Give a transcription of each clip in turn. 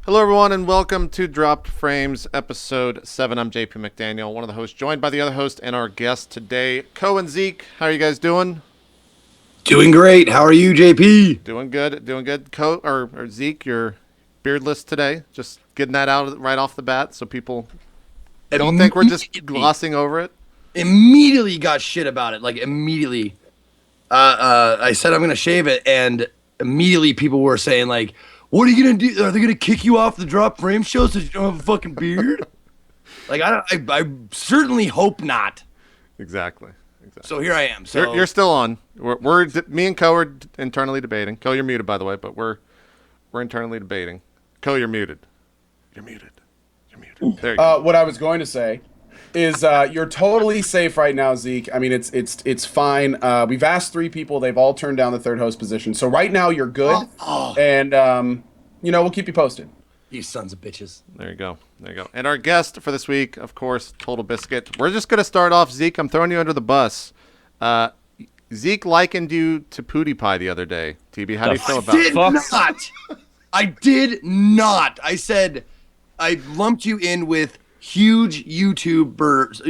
Hello, everyone, and welcome to Dropped Frames, Episode 7. I'm JP McDaniel, one of the hosts, joined by the other host and our guest today, Coh and Zeke. How are you guys doing? Doing great. How are you, JP? Doing good, doing good. Coh, or Zeke, you're beardless today. Just getting that out right off the bat so people don't think we're just glossing over it. Immediately got shit about it. Like, immediately. I said I'm going to shave it, and immediately people were saying, like, what are you going to do? Are they going to kick you off the Drop Frame show since you don't have a fucking beard? Like, I certainly hope not. Exactly. So here I am. So You're still on. Me and Coh are internally debating. Coh, you're muted, by the way, but we're internally debating. Coh, you're muted. You're muted. There you go. What I was going to say is you're totally safe right now, Zeke. I mean, it's fine. We've asked 3 people. They've all turned down the third host position. So right now you're good. And, we'll keep you posted. You sons of bitches. There you go. And our guest for this week, of course, TotalBiscuit. We're just going to start off, Zeke. I'm throwing you under the bus. Zeke likened you to PewDiePie the other day. TB, how do you feel about it? I did not. I said I lumped you in with huge YouTubers.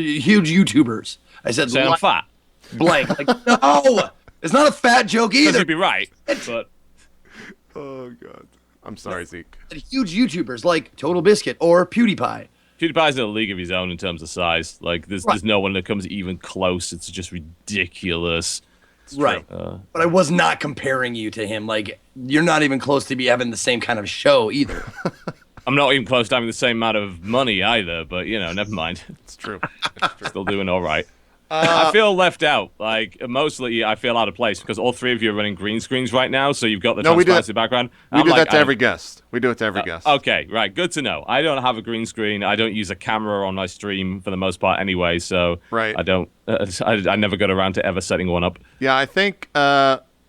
I said say I'm fat. Blank. Like, no, it's not a fat joke either. You'd be right, but Oh, God. I'm sorry, Zeke. Huge YouTubers like TotalBiscuit or PewDiePie. PewDiePie's in a league of his own in terms of size. Like, there's no one that comes even close. It's just ridiculous. Right. But I was not comparing you to him. Like, you're not even close to be having the same kind of show either. I'm not even close to having the same amount of money either, but, never mind. It's true. Still doing all right. I feel left out. Like, mostly I feel out of place because all 3 of you are running green screens right now, so you've got the transparency background. We do that to every guest. Okay, right. Good to know. I don't have a green screen. I don't use a camera on my stream for the most part anyway, so right. I don't. I never got around to ever setting one up. Yeah, I think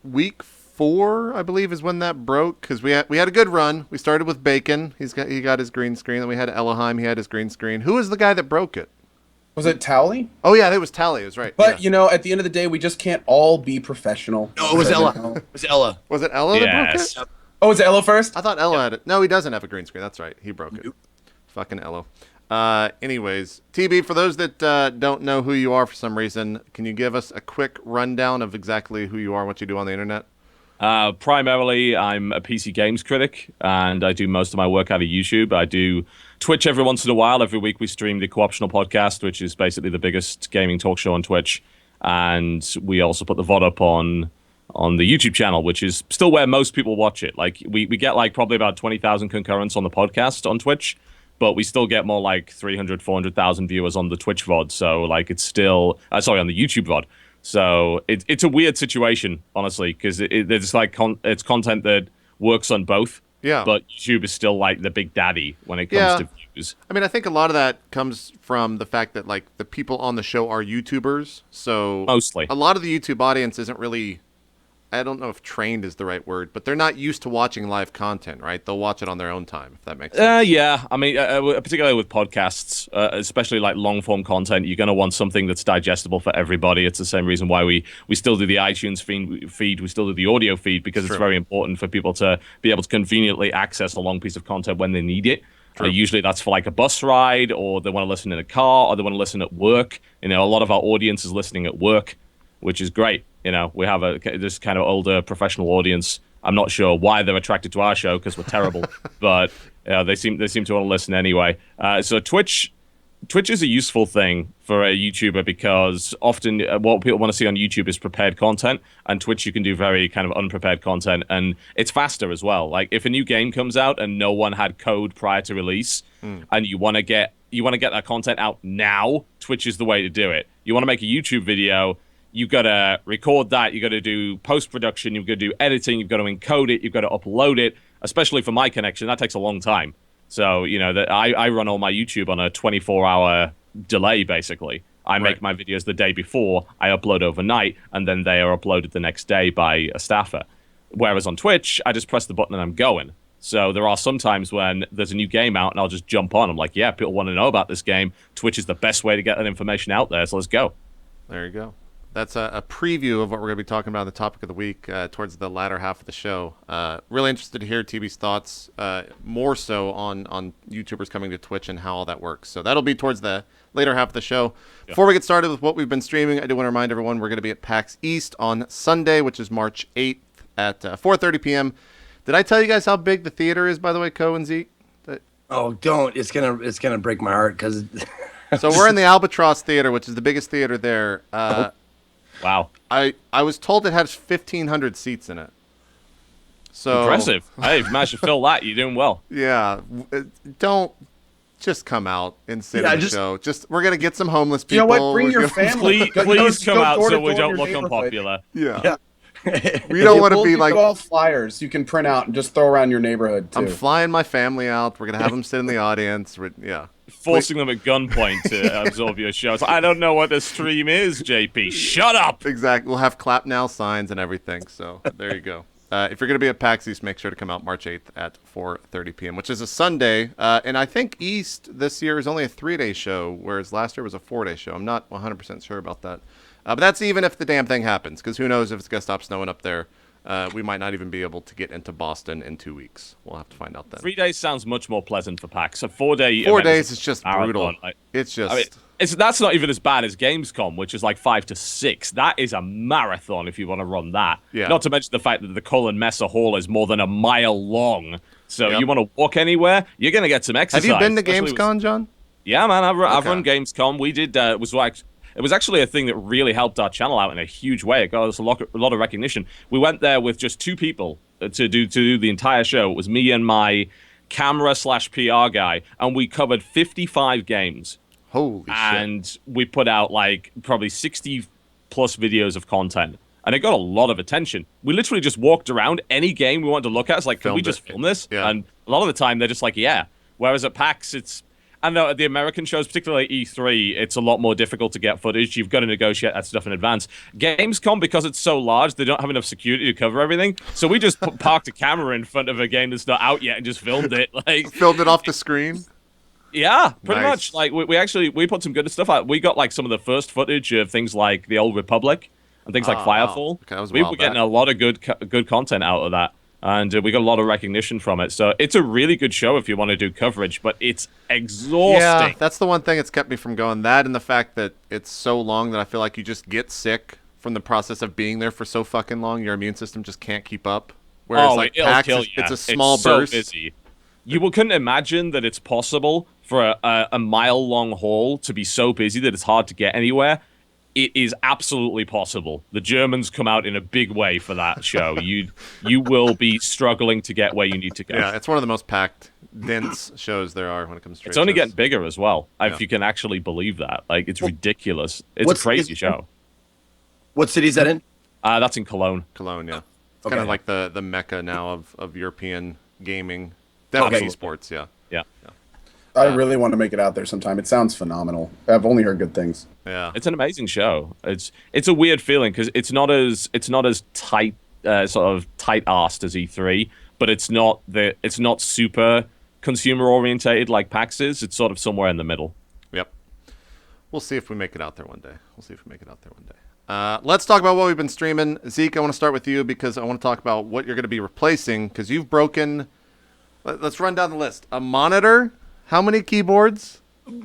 week 4, I believe, is when that broke because we had a good run. We started with Bacon. He got his green screen. Then we had Elohim. He had his green screen. Who was the guy that broke it? Was it Tally? Oh, yeah, it was Tally. It was right. But, at the end of the day, we just can't all be professional. No, it was Ella. It was Ella. Was it Ella that broke it? Oh, was it Ella first? I thought Ella had it. No, he doesn't have a green screen. That's right. He broke it. Fucking Ella. Anyways, TB, for those that don't know who you are for some reason, can you give us a quick rundown of exactly who you are and what you do on the internet? Primarily, I'm a PC games critic, and I do most of my work out of YouTube. I do Twitch every once in a while. Every week we stream the Co-optional Podcast, which is basically the biggest gaming talk show on Twitch. And we also put the VOD up on the YouTube channel, which is still where most people watch it. Like, we get like probably about 20,000 concurrents on the podcast on Twitch, but we still get more like 300, 400,000 viewers on the Twitch VOD. So, like, it's still... on the YouTube VOD. So it's a weird situation, honestly, because it's like it's content that works on both. Yeah. But YouTube is still like the big daddy when it comes to views. I mean, I think a lot of that comes from the fact that like the people on the show are YouTubers. So mostly, a lot of the YouTube audience isn't really, I don't know if trained is the right word, but they're not used to watching live content, right? They'll watch it on their own time, if that makes sense. Yeah. I mean, particularly with podcasts, especially like long-form content, you're going to want something that's digestible for everybody. It's the same reason why we still do the iTunes feed. We still do the audio feed because it's very important for people to be able to conveniently access a long piece of content when they need it. Usually that's for like a bus ride, or they want to listen in a car, or they want to listen at work. A lot of our audience is listening at work, which is great. We have this kind of older professional audience. I'm not sure why they're attracted to our show because we're terrible, but they seem to want to listen anyway. So Twitch is a useful thing for a YouTuber because often what people want to see on YouTube is prepared content, and Twitch you can do very kind of unprepared content, and it's faster as well. Like if a new game comes out and no one had code prior to release, and you want to get that content out now, Twitch is the way to do it. You want to make a YouTube video. You've got to record that. You've got to do post-production. You've got to do editing. You've got to encode it. You've got to upload it. Especially for my connection, that takes a long time. So, I run all my YouTube on a 24-hour delay, basically. I make my videos the day before, I upload overnight, and then they are uploaded the next day by a staffer. Whereas on Twitch, I just press the button and I'm going. So there are some times when there's a new game out and I'll just jump on. I'm like, yeah, people want to know about this game. Twitch is the best way to get that information out there, so let's go. There you go. That's a preview of what we're going to be talking about on the topic of the week towards the latter half of the show. Really interested to hear TB's thoughts, more so on YouTubers coming to Twitch and how all that works. So that'll be towards the later half of the show. Yeah. Before we get started with what we've been streaming, I do want to remind everyone we're going to be at PAX East on Sunday, which is March 8th at 4:30 p.m. Did I tell you guys how big the theater is, by the way, Ko and Zeke? Oh, don't. It's gonna break my heart because. So we're in the Albatross Theater, which is the biggest theater there. Wow. I was told it has 1,500 seats in it. So impressive. Hey, if you managed to fill that, you're doing well. Yeah. Don't just come out and sit in the show. We're going to get some homeless people. You know what? Bring your family. Please come out so we don't look unpopular. Yeah. We don't want to be like all flyers you can print out and just throw around your neighborhood too. I'm flying my family out. We're gonna have them sit in the audience. Forcing them at gunpoint to absorb your show. I don't know what the stream is, JP. Shut up. Exactly. We'll have clap now signs and everything. So there you go. If you're gonna be at PAX East, make sure to come out March 8th at 4:30 p.m., which is a Sunday. And I think East this year is only a 3-day show, whereas last year was a 4-day show. I'm not 100% sure about that. But that's even if the damn thing happens, because who knows if it's going to stop snowing up there. We might not even be able to get into Boston in 2 weeks. We'll have to find out then. 3 days sounds much more pleasant for PAX. A 4-day 4 days is just brutal. It's just... I mean, that's not even as bad as Gamescom, which is like 5 to 6. That is a marathon if you want to run that. Yeah. Not to mention the fact that the Cullen Messer Hall is more than a mile long. So you want to walk anywhere, you're going to get some exercise. Have you been to Gamescom, John? Yeah, man. I've run Gamescom. We did... It was actually a thing that really helped our channel out in a huge way. It got us a lot of recognition. We went there with just 2 people to do the entire show. It was me and my camera/PR guy, and we covered 55 games. Holy shit. And we put out like probably 60 plus videos of content. And it got a lot of attention. We literally just walked around any game we wanted to look at. It's like, can we just film this? Yeah. And a lot of the time, they're just like, yeah. Whereas at PAX, I know at the American shows, particularly E3, it's a lot more difficult to get footage. You've got to negotiate that stuff in advance. Gamescom, because it's so large, they don't have enough security to cover everything. So we just parked a camera in front of a game that's not out yet and just filmed it. Filmed it off the screen? Yeah, pretty much. Like we put some good stuff out. We got like some of the first footage of things like the Old Republic and things like Firefall. Wow. Okay, we were getting a lot of good content out of that. And we got a lot of recognition from it. So it's a really good show if you want to do coverage, but it's exhausting. Yeah, that's the one thing that's kept me from going. That and the fact that it's so long that I feel like you just get sick from the process of being there for so fucking long. Your immune system just can't keep up. Whereas like PAX, it's a small burst. So busy. You couldn't imagine that it's possible for a mile-long haul to be so busy that it's hard to get anywhere. It is absolutely possible. The Germans come out in a big way for that show. You will be struggling to get where you need to go. Yeah, it's one of the most packed, dense shows there are when it comes to It's only getting bigger as well, if you can actually believe that. Like, it's ridiculous. It's a crazy show. What city is that in? That's in Cologne. Cologne, yeah. It's kind of like the mecca now of European gaming. Definitely esports, yeah. Yeah. I really want to make it out there sometime. It sounds phenomenal. I've only heard good things. Yeah, it's an amazing show. It's a weird feeling because it's not as tight, sort of tight-arsed as E3, but it's not super consumer orientated like PAX is. It's sort of somewhere in the middle. Yep. We'll see if we make it out there one day. Let's talk about what we've been streaming. Zeke, I want to start with you because I want to talk about what you're going to be replacing because you've broken. Let's run down the list. A monitor. How many keyboards?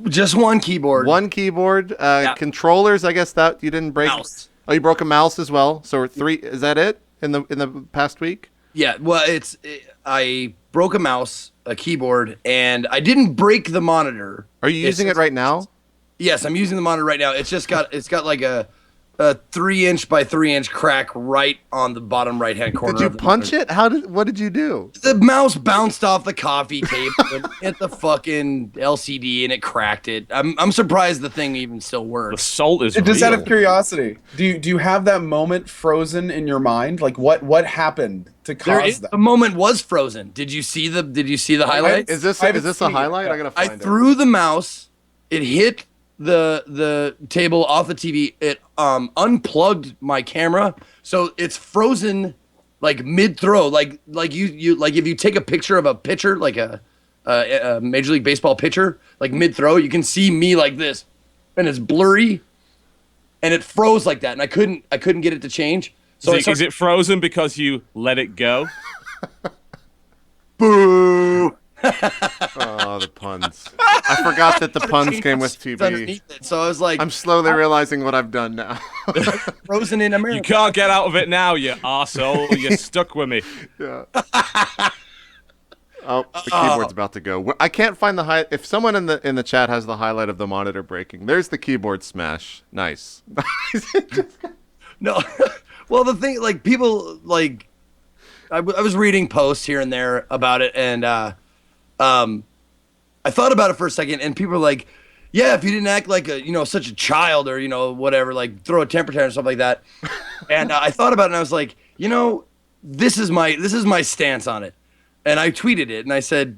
Just one keyboard. One keyboard. Controllers, I guess that you didn't break. Mouse. Oh, you broke a mouse as well. So 3. Is that it in the past week? Yeah. Well, I broke a mouse, a keyboard, and I didn't break the monitor. Are you using it right now? Yes, I'm using the monitor right now. It's got like a 3-inch by 3-inch crack right on the bottom right-hand corner. Did you punch it? What did you do? The mouse bounced off the coffee table and hit the fucking LCD and it cracked it. I'm surprised the thing even still works. The salt is just real. out of curiosity. Do you have that moment frozen in your mind? Like what happened to cause that? The moment was frozen. Did you see the highlights? Is this a highlight? I gotta find it. I threw the mouse. It hit the table off the TV. It unplugged my camera, so it's frozen like mid throw. Like you if you take a picture of a pitcher, like a Major League Baseball pitcher, like mid throw, you can see me like this, and it's blurry. and it froze like that, and I couldn't get it to change. So Zeke, is it frozen because you let it go? Boo! Oh, the puns. I forgot that the puns came with TV. Underneath it, so I was like, I'm slowly realizing what I've done now. frozen in America. You can't get out of it now, you arsehole. You're stuck with me. Yeah. Oh, the keyboard's about to go. I can't find the if someone in the chat has the highlight of the monitor breaking, there's the keyboard smash. Nice. No. Well, the thing, like, people, like, I was reading posts here and there about it, and I thought about it for a second, and people were like, yeah, if you didn't act like such a child, or, whatever, like, throw a temper tantrum or something like that. And I thought about it, and I was like, this is my stance on it. And I tweeted it, and I said,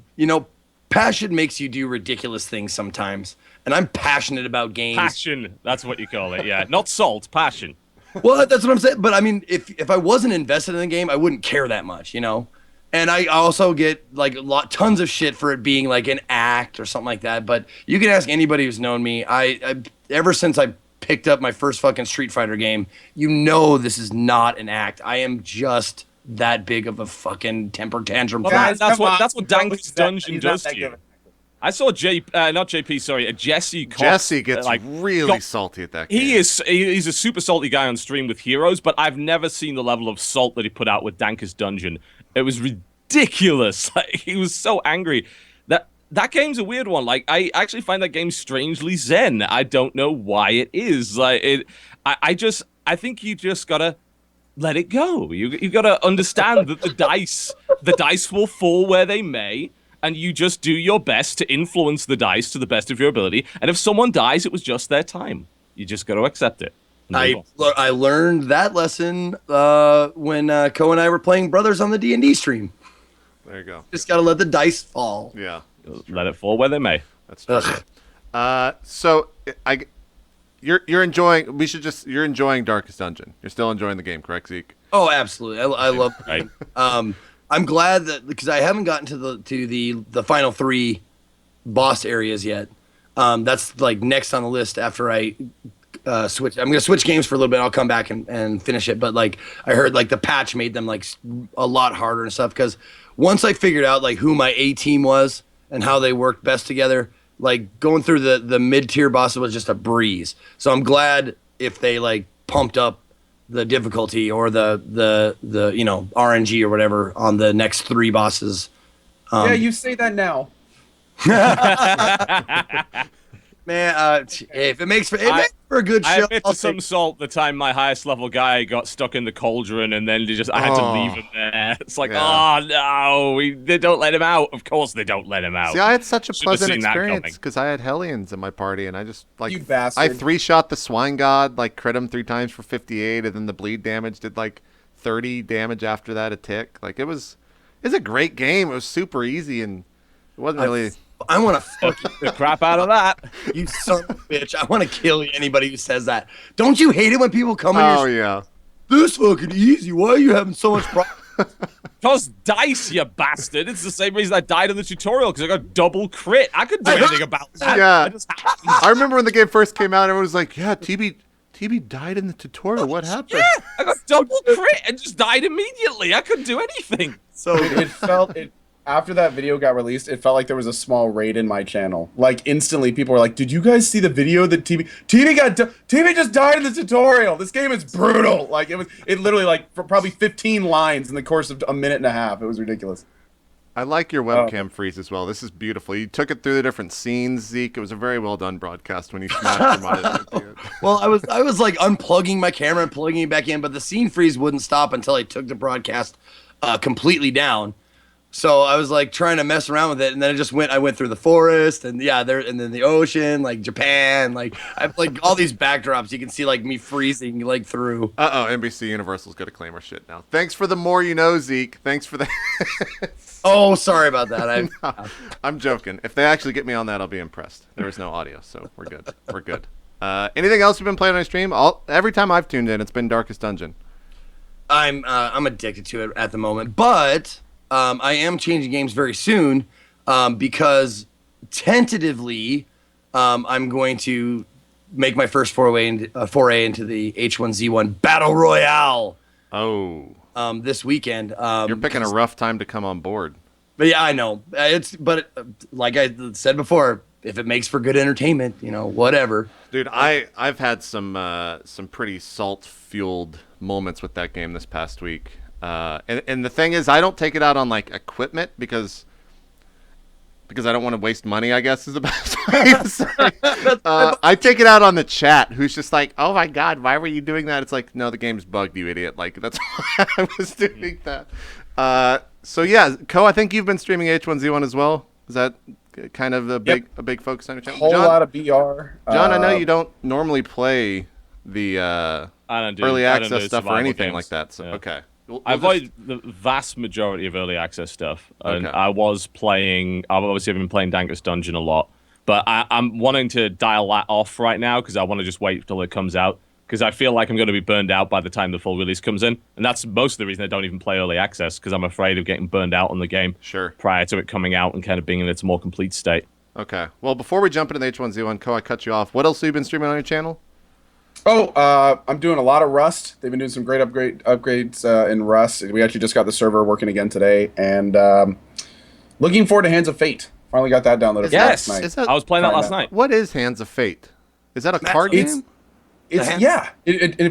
passion makes you do ridiculous things sometimes. And I'm passionate about games. Passion, that's what you call it, yeah. Not salt, passion. Well, that's what I'm saying. But I mean, if I wasn't invested in the game, I wouldn't care that much, And I also get like tons of shit for it being like an act or something like that. But you can ask anybody who's known me. I ever since I picked up my first fucking Street Fighter game, this is not an act. I am just that big of a fucking temper tantrum. Well, Guys, that's come on. what Dangerous Dungeon He's not does that to you. good. I saw Jesse Cox, Jesse gets really salty at that game. He's a super salty guy on stream with Heroes, but I've never seen the level of salt that he put out with Danker's Dungeon. It was ridiculous. Like, he was so angry. That game's a weird one. Like, I actually find that game strangely zen. I don't know why it is. Like, I think you just gotta let it go. You gotta understand that the dice will fall where they may, and you just do your best to influence the dice to the best of your ability. And if someone dies, it was just their time. You just gotta accept it. I learned that lesson when Coh and I were playing Brothers on the D&D stream. There you go. Just gotta let the dice fall. Yeah. Let it fall where they may. That's true. So you're enjoying. You're enjoying Darkest Dungeon. You're still enjoying the game, correct, Zeke? Oh, absolutely. I love it. Right. I'm glad that because I haven't gotten to the final 3 boss areas yet. That's like next on the list after I switch. I'm gonna switch games for a little bit. I'll come back and finish it. But like I heard, like the patch made them like a lot harder and stuff. Because once I figured out like who my A team was and how they worked best together, like going through the mid-tier bosses was just a breeze. So I'm glad if they like pumped up the difficulty or the RNG or whatever on the next 3 bosses. Yeah, you say that now. Man, if it makes for a good I show, admit to some salt the time my highest level guy got stuck in the cauldron, and then I had to leave him there. It's like, oh no, they don't let him out. Of course they don't let him out. See, I had such a Should've pleasant seen that experience coming. because I had Hellions in my party, and I just like You bastard. I 3-shot the Swine God, like crit him 3 times for 58, and then the bleed damage did like 30 damage after that a tick. Like it was a great game. It was super easy, and it wasn't really. I want to fuck The crap out of that. you, son of a bitch. I want to kill anybody who says that. Don't you hate it when people come in? Oh yeah. This fucking easy. Why are you having so much problems? Because dice, you bastard. It's the same reason I died in the tutorial, because I got double crit. I couldn't do anything about that. Yeah. I just happened. I remember when the game first came out, everyone was like, "Yeah, TB died in the tutorial. What happened?" Yeah, I got double crit and just died immediately. I couldn't do anything. So it felt after that video got released, it felt like there was a small raid in my channel. Like instantly, people were like, "Did you guys see the video that TB just died in the tutorial? This game is brutal." Like it literally like for probably 15 lines in the course of a minute and a half. It was ridiculous. I like your webcam freeze as well. This is beautiful. You took it through the different scenes, Zeke. It was a very well done broadcast when you smashed your monitor. Well, I was like unplugging my camera and plugging it back in, but the scene freeze wouldn't stop until I took the broadcast completely down. So I was like trying to mess around with it, and then I went through the forest, and and then the ocean, like Japan, like I have like all these backdrops. You can see like me freezing like through. NBC Universal's got to claim our shit now. Thanks for the more you know, Zeke. Thanks for that. Oh, sorry about that. I'm joking. If they actually get me on that, I'll be impressed. There is no audio, so we're good. We're good. Anything else you've been playing on stream? Every time I've tuned in, it's been Darkest Dungeon. I'm addicted to it at the moment, but I am changing games very soon because tentatively I'm going to make my first foray into the H1Z1 Battle Royale. Oh. This weekend. You're picking a rough time to come on board. But yeah, I know. Like I said before, if it makes for good entertainment, whatever. Dude, I've had some pretty salt-fueled moments with that game this past week. And the thing is, I don't take it out on like equipment because I don't want to waste money, I guess is the best way to say. I take it out on the chat, who's just like, "Oh my god, why were you doing that?" It's like, "No, the game's bugged, you idiot." Like that's why I was doing that. So yeah, I think you've been streaming H1Z1 as well. Is that kind of a big focus on your channel? Whole lot of BR. John, I know you don't normally play the early access stuff or anything like that. So okay. I avoid the vast majority of early access stuff, and I've obviously been playing Dangerous Dungeon a lot, but I'm wanting to dial that off right now because I want to just wait till it comes out, because I feel like I'm going to be burned out by the time the full release comes in, and that's most of the reason I don't even play early access, because I'm afraid of getting burned out on the game prior to it coming out and kind of being in its more complete state. Okay, well, before we jump into the H1Z1, I cut you off. What else have you been streaming on your channel? I'm doing a lot of Rust. They've been doing some great upgrades in Rust. We actually just got the server working again today, and looking forward to Hands of Fate. Finally got that downloaded last night. I was playing that last night. What is Hands of Fate? Is that a card game? In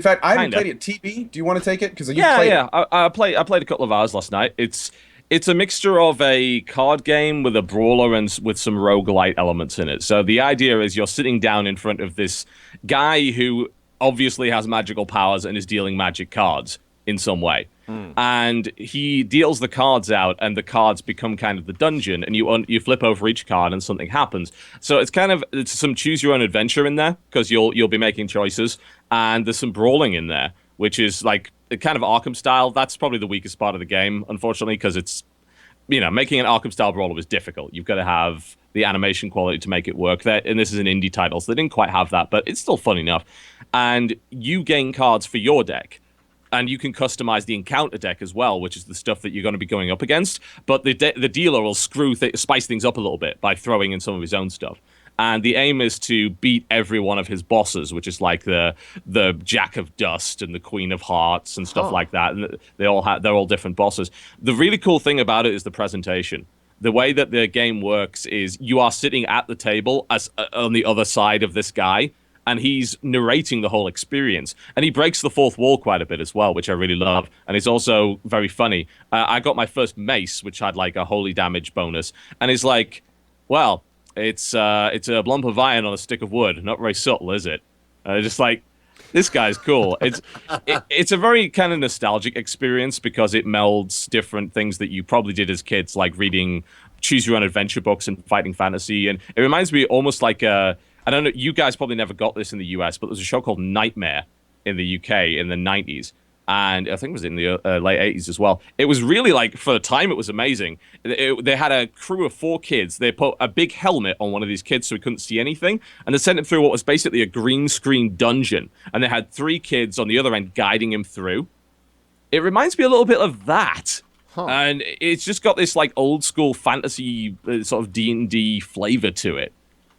fact, I haven't played it. TB, do you want to take it? Because I played a couple of hours last night. It's a mixture of a card game with a brawler and with some roguelite elements in it. So the idea is you're sitting down in front of this guy who obviously has magical powers and is dealing magic cards in some way. And he deals the cards out, and the cards become kind of the dungeon, and you flip over each card and something happens. So it's some choose your own adventure in there, because you'll be making choices, and there's some brawling in there, which is like kind of Arkham style. That's probably the weakest part of the game, unfortunately, because it's, making an Arkham style brawler was difficult. You've got to have the animation quality to make it work. And this is an indie title, so they didn't quite have that, but it's still fun enough. And you gain cards for your deck, and you can customize the encounter deck as well, which is the stuff that you're going to be going up against. But the dealer will spice things up a little bit by throwing in some of his own stuff. And the aim is to beat every one of his bosses, which is like the Jack of Dust and the Queen of Hearts and stuff like that. And they're all different bosses. The really cool thing about it is the presentation. The way that the game works is you are sitting at the table on the other side of this guy, and he's narrating the whole experience. And he breaks the fourth wall quite a bit as well, which I really love. And it's also very funny. I got my first mace, which had like a holy damage bonus. And it's like, well, it's a lump of iron on a stick of wood. Not very subtle, is it? Just like, this guy's cool. It's a very kind of nostalgic experience because it melds different things that you probably did as kids, like reading choose your own adventure books and fighting fantasy. And it reminds me almost like I don't know, you guys probably never got this in the US, but there's a show called Nightmare in the UK in the 90s. And I think it was in the late 80s as well. It was really like, for the time, it was amazing. They had a crew of 4 kids. They put a big helmet on one of these kids so he couldn't see anything. And they sent him through what was basically a green screen dungeon. And they had 3 kids on the other end guiding him through. It reminds me a little bit of that. And it's just got this like old school fantasy sort of D&D flavor to it,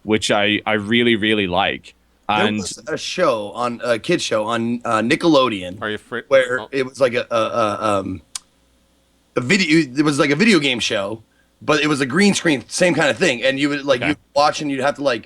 which I really, really like. And there was a kids show on Nickelodeon. Are you free? Where it was like a video. It was like a video game show, but it was a green screen, same kind of thing. And you would you'd watch, and you'd have to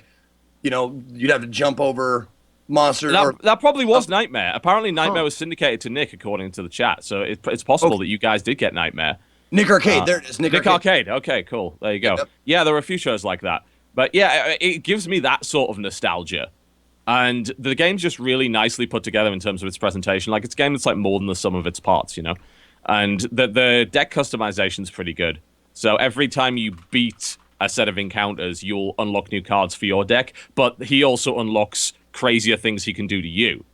you'd have to jump over monsters. That probably was Nightmare. Apparently, Nightmare was syndicated to Nick, according to the chat. So it's possible that you guys did get Nightmare. Nick Arcade, there it is. Nick Arcade. Okay, cool. There you go. Yep. Yeah, there were a few shows like that. But yeah, it gives me that sort of nostalgia. And the game's just really nicely put together in terms of its presentation. Like, it's a game that's like more than the sum of its parts, And the deck customization's pretty good. So every time you beat a set of encounters, you'll unlock new cards for your deck. But he also unlocks crazier things he can do to you.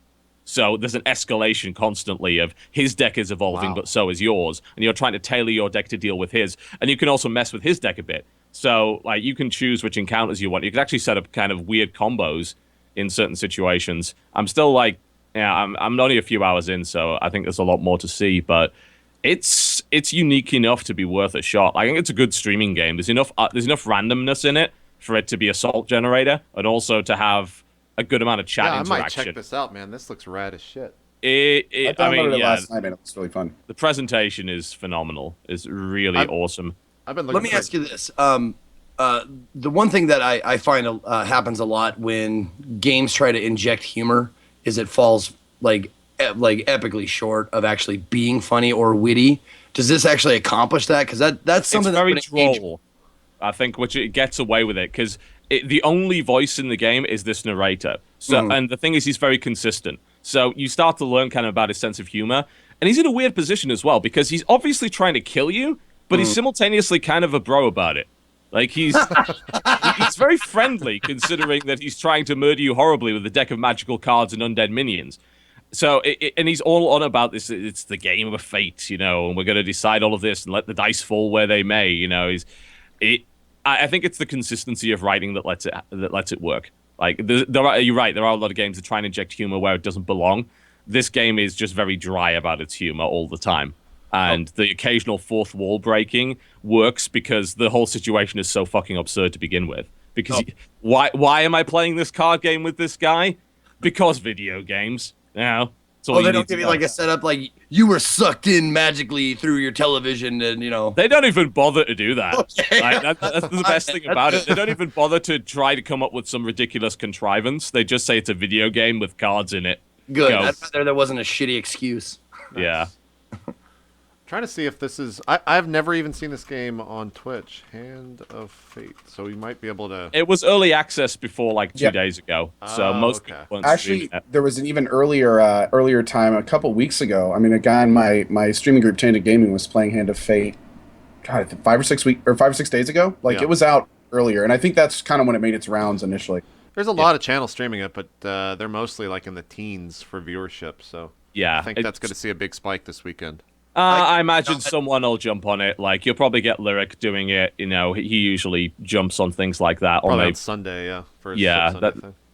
So there's an escalation constantly of his deck is evolving, but so is yours. And you're trying to tailor your deck to deal with his. And you can also mess with his deck a bit. So, like, you can choose which encounters you want. You can actually set up kind of weird combos in certain situations. I'm still like, I'm only a few hours in, so I think there's a lot more to see, but it's unique enough to be worth a shot. I think it's a good streaming game. There's enough randomness in it for it to be a salt generator, and also to have a good amount of chat Yeah, I interaction. might check this out, man. This looks rad as shit. I downloaded it last night, man. It was really fun. The presentation is phenomenal. It's really awesome. I've been looking. Let me ask you this. The one thing that I find happens a lot when games try to inject humor is it falls like epically short of actually being funny or witty. Does this actually accomplish that? Because that's something it's very that's droll, I think, which it gets away with it because the only voice in the game is this narrator. So, and the thing is, he's very consistent. So you start to learn kind of about his sense of humor, and he's in a weird position as well because he's obviously trying to kill you, but he's simultaneously kind of a bro about it. Like he's very friendly considering that he's trying to murder you horribly with a deck of magical cards and undead minions. So, and he's all on about this. It's the game of fate, you know, and we're going to decide all of this and let the dice fall where they may. You know, I think it's the consistency of writing that lets it work. Like, you're right. There are a lot of games that try and inject humor where it doesn't belong. This game is just very dry about its humor all the time, and the occasional fourth wall breaking works because the whole situation is so fucking absurd to begin with. Because why am I playing this card game with this guy? Because video games. Now, they don't give you like a setup like you were sucked in magically through your television, and you know they don't even bother to do that. Okay. Like, that's the best thing about it. They don't even bother to try to come up with some ridiculous contrivance. They just say it's a video game with cards in it. Good. I'd rather there wasn't a shitty excuse. Yeah. Trying to see if this is. I've never even seen this game on Twitch. Hand of Fate. So we might be able to. It was early access before like 2 days ago. So most people weren't actually, it. there was an even earlier time a couple weeks ago. I mean, a guy in my streaming group, Tainted Gaming, was playing Hand of Fate. God, I think 5 or 6 days ago. Like it was out earlier, and I think that's kind of when it made its rounds initially. There's a lot of channels streaming it, but they're mostly like in the teens for viewership. So yeah, I think that's going to see a big spike this weekend. I imagine someone will jump on it. Like you'll probably get Lyric doing it. You know, he usually jumps on things like that. Probably or maybe on Sunday, yeah.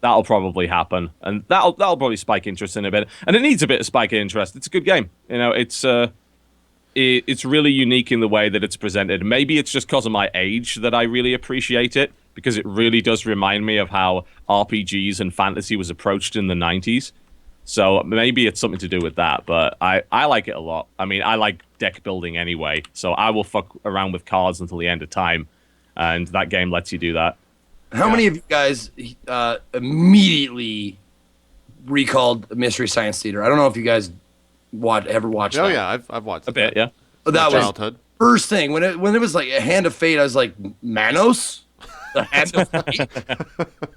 That'll probably happen, and that'll probably spike interest in a bit. And it needs a bit of spike in interest. It's a good game. You know, it's really unique in the way that it's presented. Maybe it's just because of my age that I really appreciate it because it really does remind me of how RPGs and fantasy was approached in the 90s. So maybe it's something to do with that, but I like it a lot. I mean, I like deck building anyway, so I will fuck around with cards until the end of time, and that game lets you do that. How many of you guys immediately recalled Mystery Science Theater? I don't know if you guys ever watched that. Oh, yeah, I've watched a bit, yeah. That was childhood. First thing. When it was like a Hand of Fate, I was like, Manos? The Hand of Fate?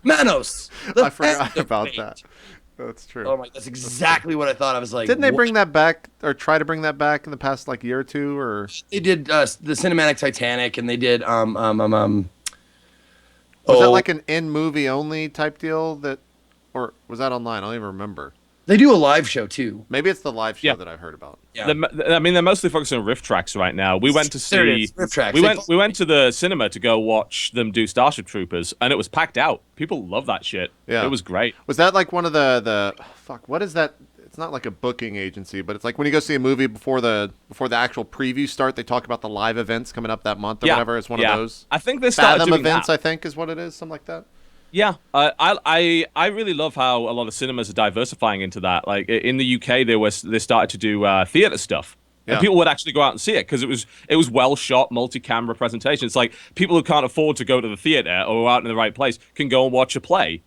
Manos! I forgot about that. That's true. Oh my! That's exactly what I thought. I was like, didn't they bring that back or try to bring that back in the past like year or two? Or they did the cinematic Titanic, and they did was that like an in movie only type deal or was that online? I don't even remember. They do a live show too. Maybe it's the live show that I've heard about. Yeah. I mean, they're mostly focusing on riff tracks right now. We went to see riff tracks. We went to the cinema to go watch them do Starship Troopers, and it was packed out. People love that shit. Yeah, it was great. Was that like one of the fuck? What is that? It's not like a booking agency, but it's like when you go see a movie before the actual previews start, they talk about the live events coming up that month or whatever. It's one of those. I think they started Fathom doing events. that. I think is what it is. Something like that. Yeah, I really love how a lot of cinemas are diversifying into that. Like in the UK, they started to do theater stuff, and people would actually go out and see it because it was well shot, multi-camera presentation. It's like people who can't afford to go to the theater or out in the right place can go and watch a play,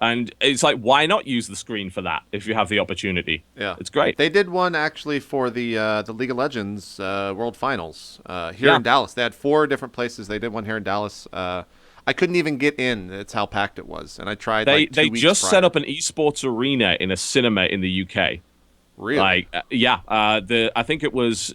and it's like why not use the screen for that if you have the opportunity? Yeah, it's great. They did one actually for the League of Legends World Finals here in Dallas. They had 4 different places. They did one here in Dallas. I couldn't even get in. That's how packed it was. And I tried They like 2 weeks just prior. set up an esports arena in a cinema in the UK. Really? Like, I think it was,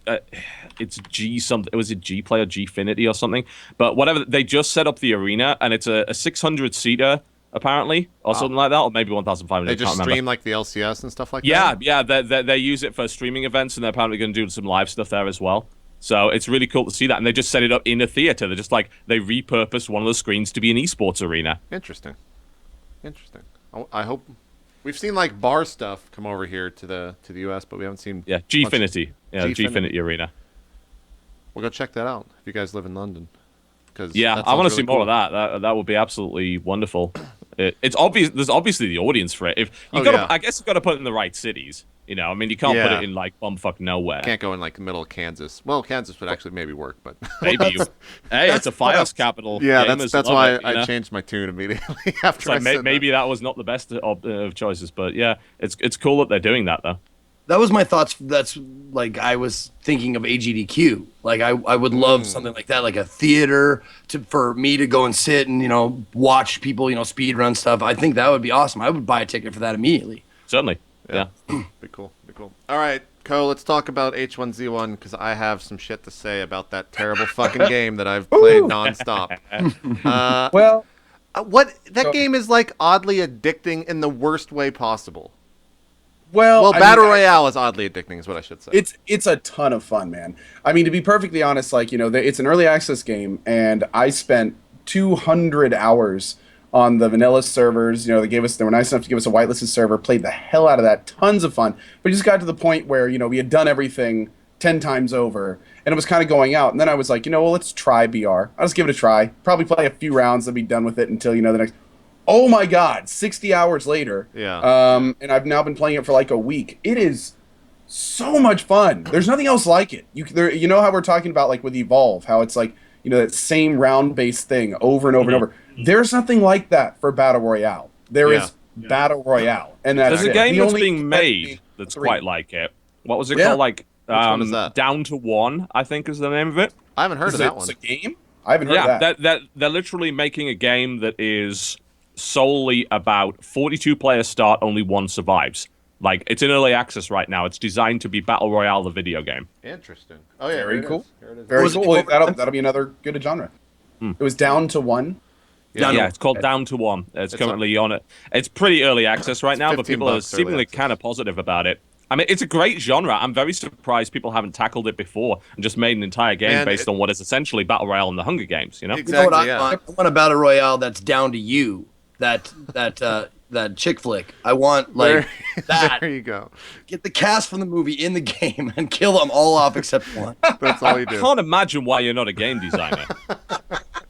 it's G something. It was a G Play or Gfinity or something. But whatever, they just set up the arena, and it's a 600-seater, apparently, or something like that, or maybe 1,500. They just stream like the LCS and stuff like that? Yeah. They use it for streaming events, and they're apparently going to do some live stuff there as well. So it's really cool to see that. And they just set it up in a theater. They're just like, they repurposed one of the screens to be an esports arena. Interesting. I hope we've seen like bar stuff come over here to the US, but we haven't seen Gfinity. Yeah, Gfinity arena. We'll go check that out if you guys live in London. I want to see more of that. That would be absolutely wonderful. It's obvious. There's obviously the audience for it. If you I guess you've got to put it in the right cities. I mean, you can't put it in like bumfuck nowhere. Can't go in like the middle of Kansas. Well, Kansas would actually maybe work, but maybe. Hey, it's a FiOS capital. Yeah, that's why I changed my tune immediately after. It's like maybe that was not the best of choices, but yeah, it's cool that they're doing that though. That was my thoughts. That's like I was thinking of AGDQ. Like I would love something like that, like a theater for me to go and sit and watch people speed run stuff. I think that would be awesome. I would buy a ticket for that immediately. Certainly. Yeah. Be cool. All right, Co, let's talk about H1Z1 because I have some shit to say about that terrible fucking game that I've played nonstop. That game is like oddly addicting in the worst way possible. Well, Battle Royale is oddly addicting, is what I should say. It's a ton of fun, man. I mean, to be perfectly honest, it's an early access game, and I spent 200 hours on the vanilla servers. They were nice enough to give us a whitelisted server. Played the hell out of that, tons of fun. But it just got to the point where we had done everything 10 times over, and it was kind of going out. And then I was like, let's try BR. I'll just give it a try. Probably play a few rounds, and be done with it until the next. Oh my God! 60 hours later. Yeah. And I've now been playing it for like a week. It is so much fun. There's nothing else like it. You know how we're talking about like with Evolve, how it's like that same round-based thing over and over and over. There's nothing like that for Battle Royale. There is Battle Royale, and that's there's a game that's being made that's quite like it. What was it called? Like one is that? Down to One, I think is the name of it. I haven't heard of that one. It's a game? I haven't heard of that. They're literally making a game that is solely about 42 players start, only one survives. Like, it's in early access right now. It's designed to be Battle Royale, the video game. Interesting. Oh yeah, very cool. Very cool. Well, that'll be another good genre. It was Down to One. Yeah, it's called Down to One. It's currently on it. It's pretty early access right now, but people are seemingly kind of positive about it. I mean, it's a great genre. I'm very surprised people haven't tackled it before and just made an entire game based on what is essentially Battle Royale and the Hunger Games. Exactly. I want a Battle Royale that's down to you. That chick flick. I want that. There you go. Get the cast from the movie in the game and kill them all off except one. That's all you do. I can't imagine why you're not a game designer.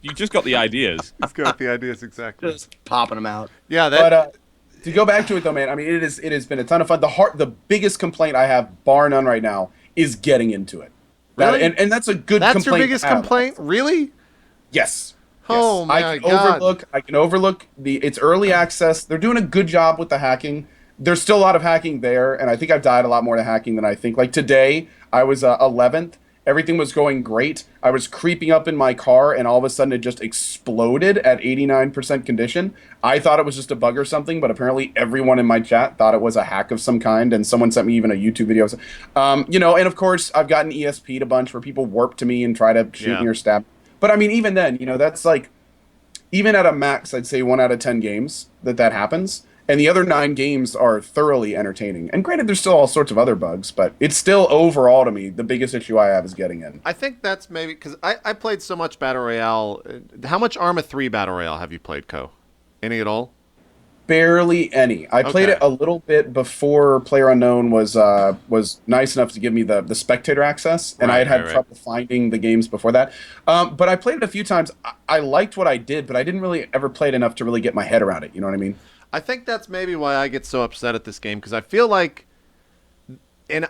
You just got the ideas. He's got the ideas, exactly. Just popping them out. Yeah, but to go back to it though, man. I mean, it has been a ton of fun. The biggest complaint I have, bar none, right now, is getting into it. Really? And that's a good. That's complaint your biggest complaint, really? Yes. Oh my God! I can overlook it's early access. They're doing a good job with the hacking. There's still a lot of hacking there, and I think I've died a lot more to hacking than I think. Like today, I was 11th. Everything was going great. I was creeping up in my car, and all of a sudden it just exploded at 89% condition. I thought it was just a bug or something, but apparently everyone in my chat thought it was a hack of some kind, and someone sent me even a YouTube video. And of course, I've gotten ESP'd a bunch where people warp to me and try to shoot me or stab. But I mean, even then, that's like, even at a max, I'd say 1 out of 10 games that happens. And the other 9 games are thoroughly entertaining. And granted, there's still all sorts of other bugs, but it's still overall to me, the biggest issue I have is getting in. I think that's maybe, because I played so much Battle Royale. How much Arma 3 Battle Royale have you played, Co? Any at all? Barely any. I played it a little bit before PlayerUnknown was nice enough to give me the spectator access, and I had trouble finding the games before that. But I played it a few times. I liked what I did, but I didn't really ever play it enough to really get my head around it. You know what I mean? I think that's maybe why I get so upset at this game, because I feel like, and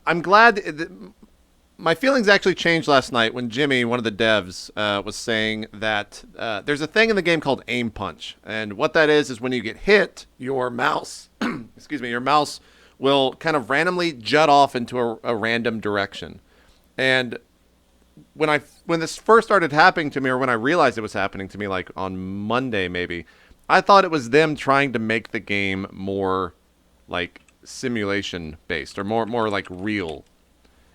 I'm glad. My feelings actually changed last night when Jimmy, one of the devs, was saying that there's a thing in the game called aim punch. And what that is when you get hit, your mouse, your mouse will kind of randomly jut off into a random direction. And when this first started happening to me, or when I realized it was happening to me, like on Monday maybe, I thought it was them trying to make the game more like simulation based, or more like real.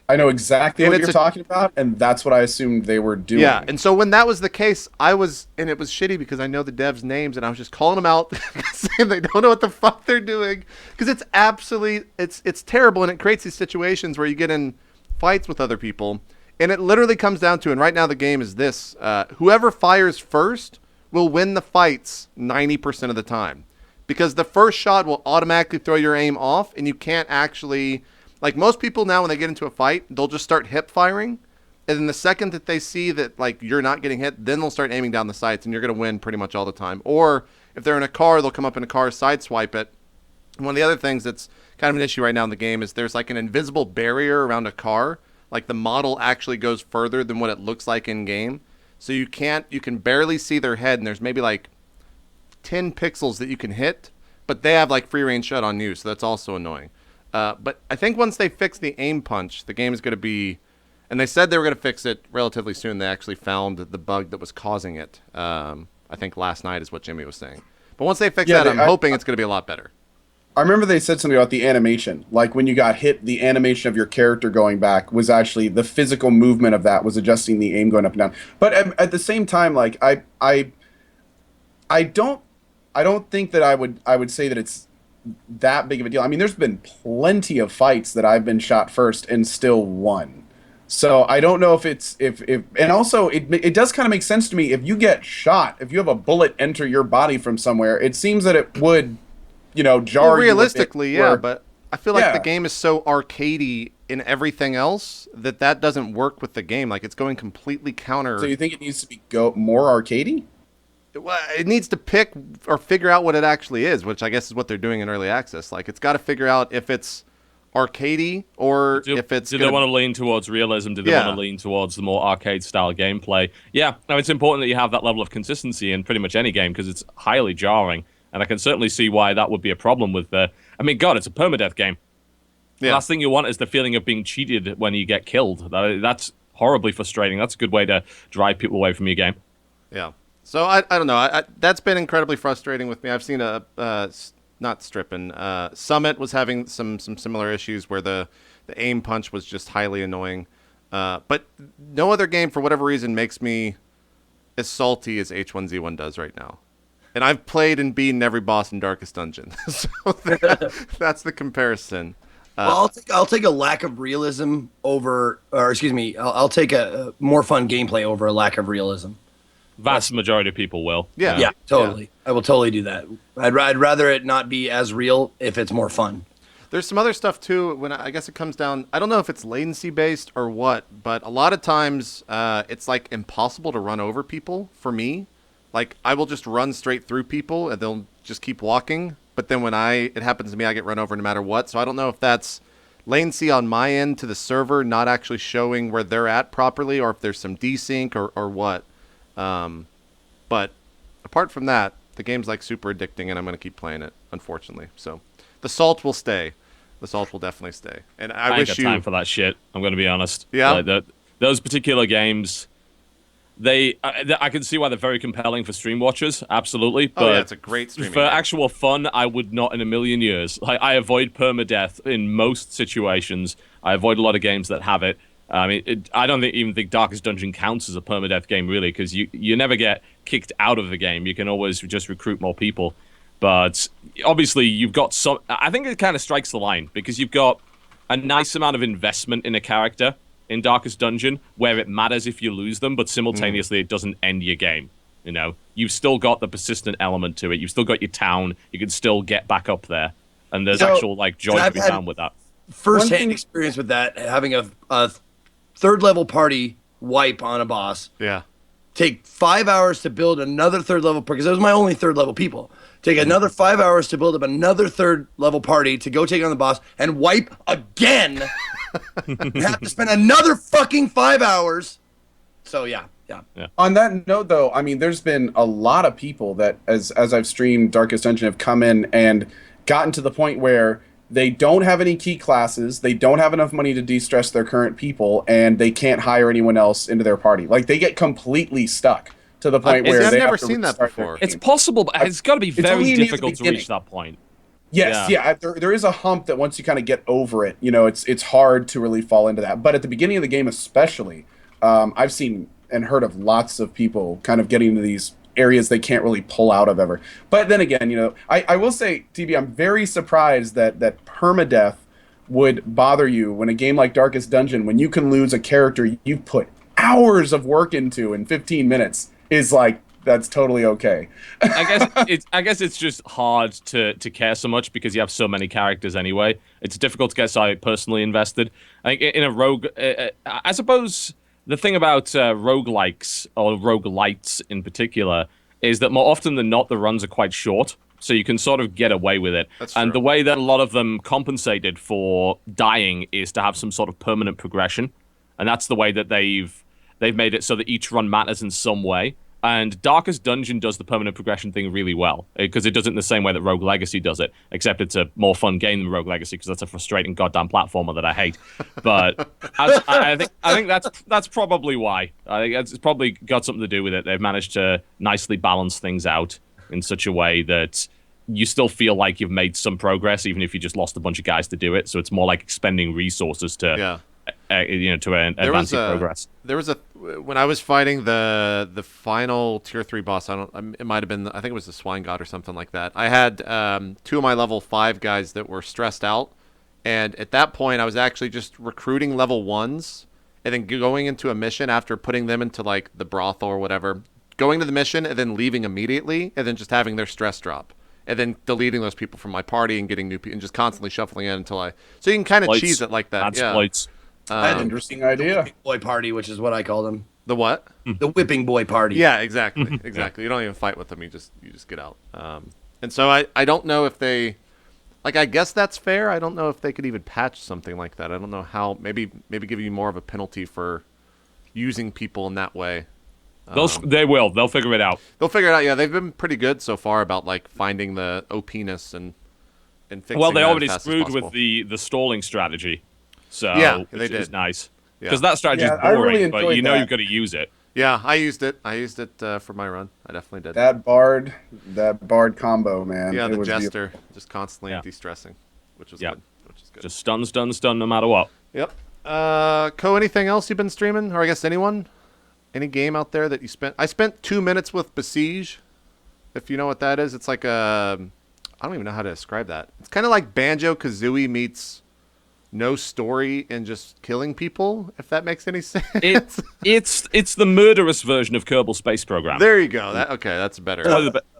I know exactly what you're talking about, and that's what I assumed they were doing. Yeah, and so when that was the case, and it was shitty because I know the devs' names, and I was just calling them out, saying they don't know what the fuck they're doing, because it's terrible, and it creates these situations where you get in fights with other people, and it literally comes down to, and right now the game is this, whoever fires first will win the fights 90% of the time, because the first shot will automatically throw your aim off, and you can't actually... Like, most people now, when they get into a fight, they'll just start hip firing, And then the second that they see that like you're not getting hit, then they'll start aiming down the sights, and you're going to win pretty much all the time. Or if they're in a car, they'll come up in a car, sideswipe it. And one of the other things that's kind of an issue right now in the game is there's like an invisible barrier around a car. Like the model actually goes further than what it looks like in game. So you can barely see their head, and there's maybe like 10 pixels that you can hit, but they have like free range shot on you, so that's also annoying. But I think once they fix the aim punch, the game is going to be, and they said they were going to fix it relatively soon. They actually found the bug that was causing it. I think last night is what Jimmy was saying. But once they fix that, I'm hoping it's going to be a lot better. I remember they said something about the animation. Like when you got hit, the animation of your character going back was actually the physical movement of that was adjusting the aim going up and down. But at the same time, like I don't think that I would say that it's that big of a deal. I mean, there's been plenty of fights that I've been shot first and still won. So I don't know if it's if and also it does kind of make sense to me if you get shot, if you have a bullet enter your body from somewhere, it seems that it would, you know, jar well, realistically, you yeah, but I feel like the game is so arcadey in everything else that doesn't work with the game. Like it's going completely counter. So you think it needs to be more arcadey? Well, it needs to pick or figure out what it actually is, which I guess is what they're doing in early access. Like it's got to figure out if it's arcadey or if it's. Do they want to lean towards realism? Do they want to lean towards the more arcade style gameplay? Yeah, no, it's important that you have that level of consistency in pretty much any game because it's highly jarring. And I can certainly see why that would be a problem with the... I mean, God, it's a permadeath game. Yeah. The last thing you want is the feeling of being cheated when you get killed. That's horribly frustrating. That's a good way to drive people away from your game. Yeah. So, I don't know. That's been incredibly frustrating with me. I've seen not Strippin'. Summit was having some similar issues where the aim punch was just highly annoying. But no other game, for whatever reason, makes me as salty as H1Z1 does right now. And I've played and beaten every boss in Darkest Dungeon, so that's the comparison. Well, I'll take a lack of realism over, or excuse me, I'll take a more fun gameplay over a lack of realism. Vast majority of people will. Yeah, totally. Yeah. I will totally do that. I'd rather it not be as real if it's more fun. There's some other stuff too. When I guess it comes down, I don't know if it's latency based or what, but a lot of times it's like impossible to run over people for me. Like, I will just run straight through people, and they'll just keep walking. But then when it happens to me, I get run over no matter what. So I don't know if that's latency on my end to the server not actually showing where they're at properly, or if there's some desync or what. But apart from that, the game's like super addicting, and I'm going to keep playing it, unfortunately. So the salt will stay. The salt will definitely stay. And I wish ain't got time for that shit. I'm going to be honest. Yeah. Like those particular games... I can see why they're very compelling for stream watchers, absolutely. But it's a great streaming for game. actual fun, I would not in a million years. Like, I avoid permadeath in most situations. I avoid a lot of games that have it. I mean, I don't even think Darkest Dungeon counts as a permadeath game, really, because you never get kicked out of the game. You can always just recruit more people. But obviously, you've got some... I think it kind of strikes the line, because you've got a nice amount of investment in a character in Darkest Dungeon, where it matters if you lose them, but simultaneously it doesn't end your game. You know, you've still got the persistent element to it. You've still got your town. You can still get back up there, and there's actual like joy to be found with that. First-hand experience with that, having a third-level party wipe on a boss. Yeah. Take 5 hours to build another third-level party, because that was my only third-level people. Take another 5 hours to build up another third-level party to go take on the boss, and wipe again. You have to spend another fucking 5 hours. So yeah. On that note, though, I mean, there's been a lot of people that, as I've streamed Darkest Dungeon, have come in and gotten to the point where they don't have any key classes, they don't have enough money to de-stress their current people, and they can't hire anyone else into their party. Like, they get completely stuck to the point where I've they never have to seen that restart before. It's possible, but it's got to be very only near the difficult to reach that point. Yes, there is a hump that once you kind of get over it, you know, it's hard to really fall into that. But at the beginning of the game especially, I've seen and heard of lots of people kind of getting into these areas they can't really pull out of ever. But then again, you know, I will say, TB, I'm very surprised that permadeath would bother you when a game like Darkest Dungeon, when you can lose a character you've put hours of work into in 15 minutes, is like, that's totally okay. I guess it's just hard to care so much because you have so many characters anyway. It's difficult to get personally invested. I think in a rogue, I suppose the thing about roguelikes or roguelites in particular is that more often than not, the runs are quite short. So you can sort of get away with it. That's and true. the way that a lot of them compensated for dying is to have some sort of permanent progression. And that's the way that they've made it so that each run matters in some way. And Darkest Dungeon does the permanent progression thing really well, because it does it in the same way that Rogue Legacy does it, except it's a more fun game than Rogue Legacy, because that's a frustrating goddamn platformer that I hate. But I think that's probably why. I think it's probably got something to do with it. They've managed to nicely balance things out in such a way that you still feel like you've made some progress, even if you just lost a bunch of guys to do it. So it's more like expending resources to advance your progress. There was when I was fighting the final tier 3 boss. It might have been, I think it was the Swine God or something like that. I had 2 of my level 5 guys that were stressed out, and at that point I was actually just recruiting level 1s and then going into a mission after putting them into like the brothel or whatever, going to the mission and then leaving immediately, and then just having their stress drop, and then deleting those people from my party and getting new people and just constantly shuffling in until so you can kind of cheese it like that. Exploits. I had Interesting idea. Whipping boy party, which is what I call them. The what? The whipping boy party. Yeah, exactly. Exactly. You don't even fight with them. You just get out. And so I don't know if they, like, I guess that's fair. I don't know if they could even patch something like that. I don't know how. Maybe give you more of a penalty for using people in that way. They will. They'll figure it out. They'll figure it out. Yeah, they've been pretty good so far about like finding the OP-ness and fixing. Well, they that already as fast as screwed possible. with the stalling strategy. So Yeah, which they did. is nice. Yeah. Because that strategy is Yeah, I really boring, but enjoyed you know that. you've got to use it. Yeah, I used it. For my run. I definitely did. That bard combo, man. Yeah, It the was jester just constantly Yeah. de-stressing, which was Yeah. good. Which is good. Just stun, no matter what. Yep. Anything else you've been streaming, or I guess anyone? Any game out there that you spent? I spent 2 minutes with Besiege. If you know what that is, it's like I don't even know how to describe that. It's kind of like Banjo-Kazooie meets no story and just killing people. If that makes any sense. It's the murderous version of Kerbal Space Program. There you go. That's better.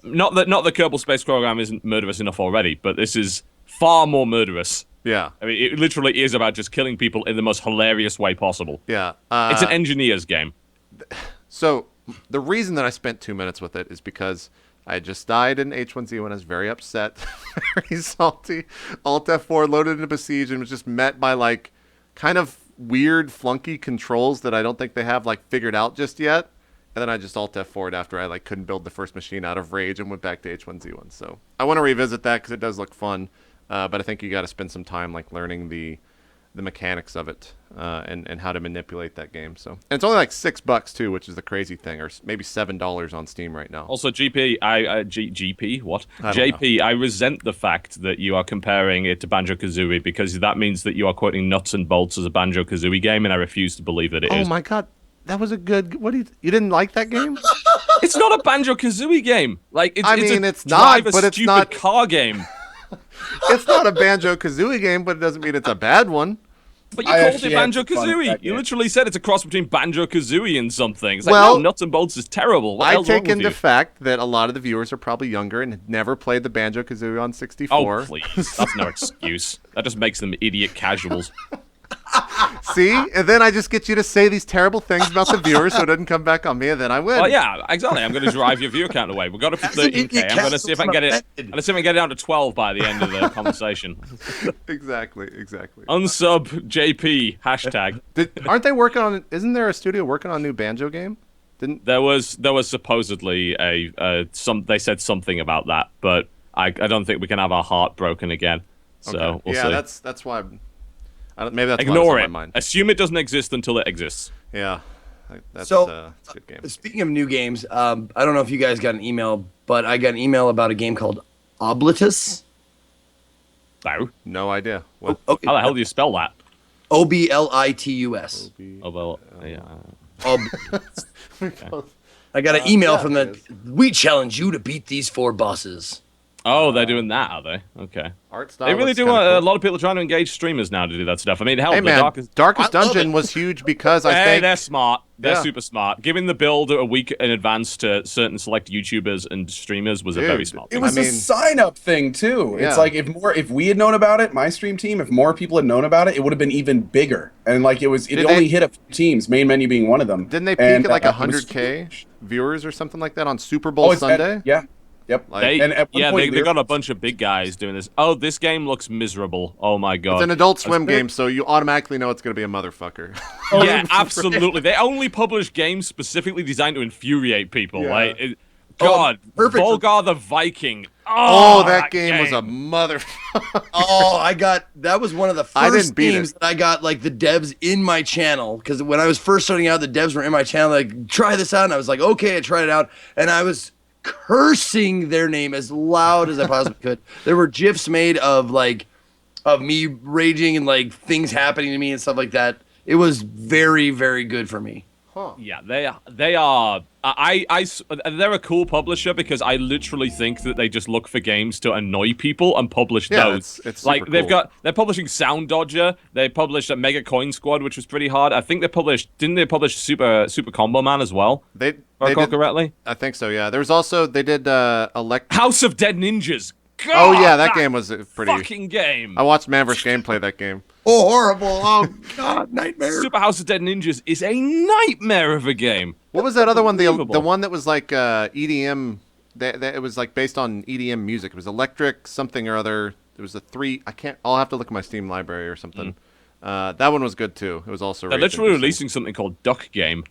Not that Kerbal Space Program isn't murderous enough already, but this is far more murderous. Yeah. I mean, it literally is about just killing people in the most hilarious way possible. Yeah. It's an engineer's game. So the reason that I spent 2 minutes with it is because I had just died in H1Z1. I was very upset, very salty. Alt F4 loaded into Besiege and was just met by like kind of weird flunky controls that I don't think they have like figured out just yet. And then I just Alt F4'd after I like couldn't build the first machine out of rage and went back to H1Z1. So I want to revisit that because it does look fun. But I think you got to spend some time like learning the mechanics of it and how to manipulate that game. So, and it's only like $6 too, which is the crazy thing, or maybe $7 on Steam right now. Also, GP, GP, what? I don't JP, I resent the fact that you are comparing it to Banjo-Kazooie, because that means that you are quoting nuts and bolts as a Banjo-Kazooie game, and I refuse to believe that it is. Oh my god, that was a good. What do you didn't like that game? It's not a Banjo-Kazooie game. Like, it's it's a not, drive a but it's stupid not. car game. It's not a Banjo-Kazooie game, but it doesn't mean it's a bad one. But you I called it actually had fun with Banjo-Kazooie. that You game. literally said it's a cross between Banjo-Kazooie and something. It's like, Well, no, nuts and bolts is terrible. What the I hell's wrong take with into you? fact that a lot of the viewers are probably younger and had never played the Banjo-Kazooie on 64. Oh, please. That's no excuse. That just makes them idiot casuals. See? And then I just get you to say these terrible things about the viewers so it doesn't come back on me, and then I win. Well, yeah, exactly. I'm going to drive your view count away. We've got it for That's an 13K. idiot I'm going to see if I can get it. casual I'm going to see if I can get it down to 12 by the end of the conversation. Exactly. Unsub JP hashtag. Aren't they working on? Isn't there a studio working on a new Banjo game? There was supposedly they said something about that, but I don't think we can have our heart broken again. So Okay. we'll Yeah, see. that's why. Maybe that's Ignore why it's it. on my mind. Assume it doesn't exist until it exists. Yeah, that's So- that's a good game. Speaking of new games, I don't know if you guys got an email, but I got an email about a game called Oblitus. No. No idea. What? Okay. How the hell do you spell that? Oblitus. Oh well, yeah. I got an email yeah, from it the. We challenge you to beat these 4 bosses. Oh, they're doing that, are they? Okay. Art style. They really looks do. kinda A cool. lot of people are trying to engage streamers now to do that stuff. I mean, hell, Hey the man, Darkest Darkest I love Dungeon it. was huge because I Hey, think they're smart. They're Yeah. super smart. Giving the build a week in advance to certain select YouTubers and streamers was a very Dude, smart It thing. was I a mean- sign-up thing too. Yeah. It's like if we had known about it, my stream team, if more people had known about it, it would have been even bigger. And like it Did only they- hit a few teams, main menu being one of them. Didn't they peak And, at like it was 100K huge. viewers or something like that on Super Bowl Oh, it's Sunday? yeah. Yep. Like- and at one point They got a bunch of big guys doing this. Oh, this game looks miserable. Oh my god. It's an Adult Swim fair. game, so you automatically know it's going to be a motherfucker. Yeah, absolutely. They only publish games specifically designed to infuriate people. Yeah. Like, God, perfect. Volgar the Viking. Oh, that game was a mother. That was one of the I didn't first beat games it. that I got like the devs in my channel, because when I was first starting out, the devs were in my channel like, try this out, and I was like, okay, I tried it out, and I was cursing their name as loud as I possibly could. There were gifs made of me raging and like things happening to me and stuff like that. It was very, very good for me. Yeah, they are. They're a cool publisher because I literally think that they just look for games to annoy people and publish Yeah, those. it's like super cool. they're publishing Sound Dodger. They published a Mega Coin Squad, which was pretty hard. I think didn't they publish Super Combo Man as well? They If I recall did, correctly. I think so, yeah. There was also, they did House of Dead Ninjas. God, Oh, yeah, that game was pretty. fucking game. I watched Manverse game play that game. Oh, horrible! Oh God, nightmare. Super House of Dead Ninjas is a nightmare of a game. What was that other one? The Unbelievable. one that was like EDM. It was like based on EDM music. It was electric something or other. It was I'll have to look at my Steam library or something. That one was good too. It was also. They're rage literally inducing. releasing something called Duck Game.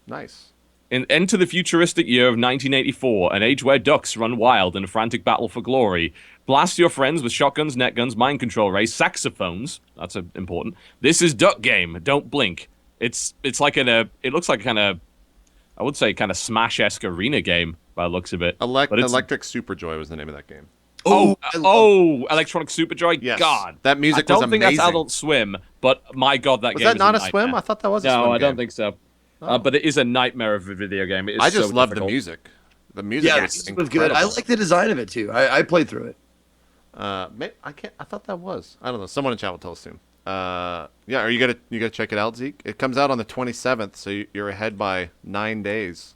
Nice. Enter the futuristic year of 1984, an age where ducks run wild in a frantic battle for glory. Blast your friends with shotguns, net guns, mind control rays, saxophones. That's important. This is Duck Game. Don't blink. It's like it looks like kind of, I would say kind of Smash-esque arena game by the looks of it. But it's- Electric Superjoy was the name of that game. Electronic Superjoy. Yes. God, That music I was don't think that's amazing. Adult Swim, but my God, that Was game that is not a nightmare. swim? I thought that was a swim. No, I don't game. think so. But it is a nightmare of a video game. It is I just so love the difficult. music. The music Yeah, is this was good. I incredible. like the design of it too. I played through it. I can't. I thought that was. I don't know. Someone in chat will tell us soon. Yeah. Are you gonna check it out, Zeke? It comes out on the 27th, so you're ahead by 9 days.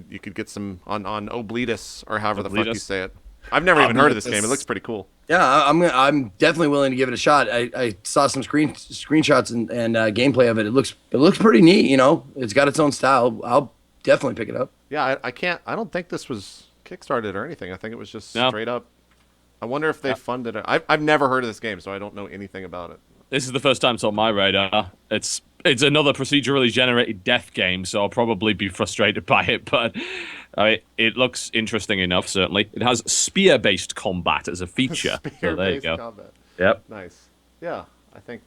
You could get some on Obletus or however the fuck you Obletus. say it. I've never even heard of this game. It looks pretty cool. Yeah, I'm definitely willing to give it a shot. I saw some screenshots and gameplay of it. It looks pretty neat. You know, it's got its own style. I'll definitely pick it up. Yeah, I can't. I don't think this was kickstarted or anything. I think it was just No. straight up. I wonder if they funded it. I've never heard of this game, so I don't know anything about it. This is the first time it's on my radar. It's another procedurally generated death game, so I'll probably be frustrated by it, but it looks interesting enough, certainly. It has spear-based combat as a feature. So there you Spear-based go. combat. Yep. Nice. Yeah, I think.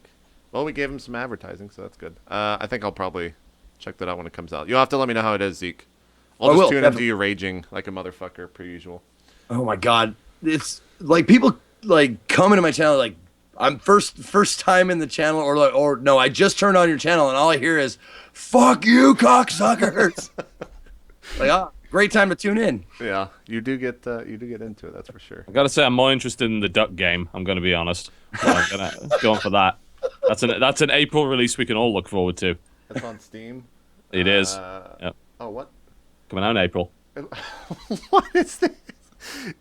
Well, we gave him some advertising, so that's good. I think I'll probably check that out when it comes out. You'll have to let me know how it is, Zeke. I'll I just will, tune into definitely. you raging like a motherfucker per usual. Oh my God, it's like people like come into my channel like I'm first time in the channel or no, I just turned on your channel and all I hear is "fuck you, cocksuckers." Like, great time to tune in. Yeah, you do get into it. That's for sure. I gotta say, I'm more interested in the duck game. I'm gonna be honest. So I'm gonna go on for that. That's an April release we can all look forward to. It's on Steam. It is. Yep. Oh, what? Coming out in April. What is this?